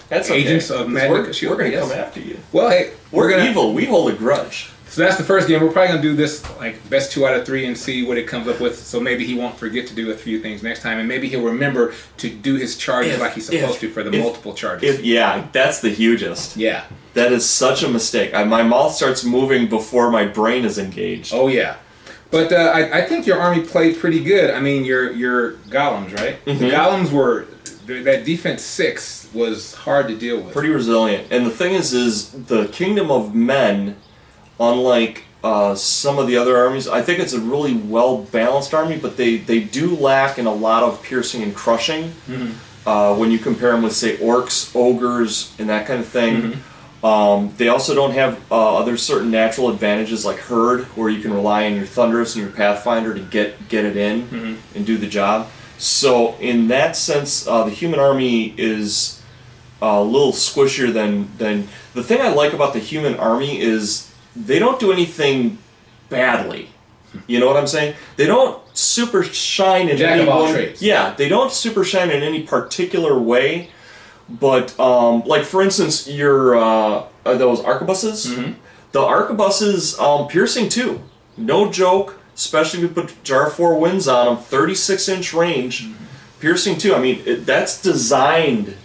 That's okay. Agents of Magic Shield. We're going to Yes. come after you. Well, hey, We're gonna, evil. We hold a grudge. So that's the first game. We're probably gonna do this like best 2 out of 3 and see what it comes up with. So maybe he won't forget to do a few things next time, and maybe he'll remember to do his charges like he's supposed to for the multiple charges. Yeah, that's the hugest. Yeah. That is such a mistake. My mouth starts moving before my brain is engaged. Oh yeah. But I think your army played pretty good. I mean, your golems, right? Mm-hmm. The golems were that defense 6 was hard to deal with. Pretty resilient. And the thing is the Kingdom of Men, unlike some of the other armies. I think it's a really well-balanced army, but they do lack in a lot of piercing and crushing when you compare them with, say, orcs, ogres, and that kind of thing. They also don't have other certain natural advantages like Herd, where you can rely on your Thunderous and your Pathfinder to get it in and do the job. So in that sense, the human army is a little squishier than... The thing I like about the human army is they don't do anything badly. You know what I'm saying? They don't super shine in Jack of all trades. Yeah, they don't super shine in any particular way. But like for instance, your those arquebuses. The arquebuses piercing too. No joke. Especially if you put Jar 4 Winds on them, 36-inch range, piercing too. I mean, that's designed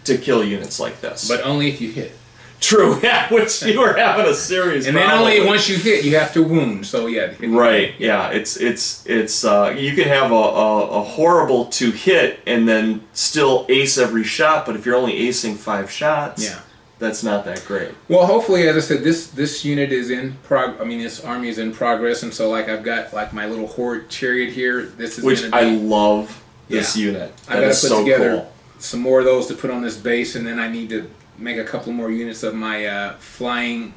to kill units like this. But only if you hit. True, yeah, which you were having a serious and problem. then only once you hit, you have to wound. So yeah. Right, yeah, it's you can have a horrible to hit and then still ace every shot, but if you're only acing 5 shots, yeah, that's not that great. Well, hopefully, as I said, this unit is in this army is in progress, and so like I've got like my little horde chariot here. This is which I love this unit. I got to put together some more of those to put on this base, and then I need to make a couple more units of my flying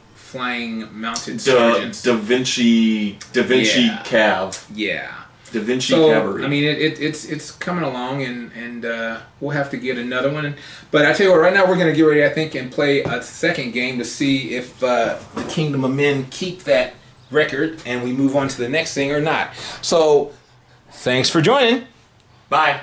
mounted sergeants. Da Vinci Cav. Yeah. Da Vinci Cavalry. I mean, it's coming along, and we'll have to get another one. But I tell you what, right now we're going to get ready, I think, and play a second game to see if the Kingdom of Men keep that record and we move on to the next thing or not. So, thanks for joining. Bye.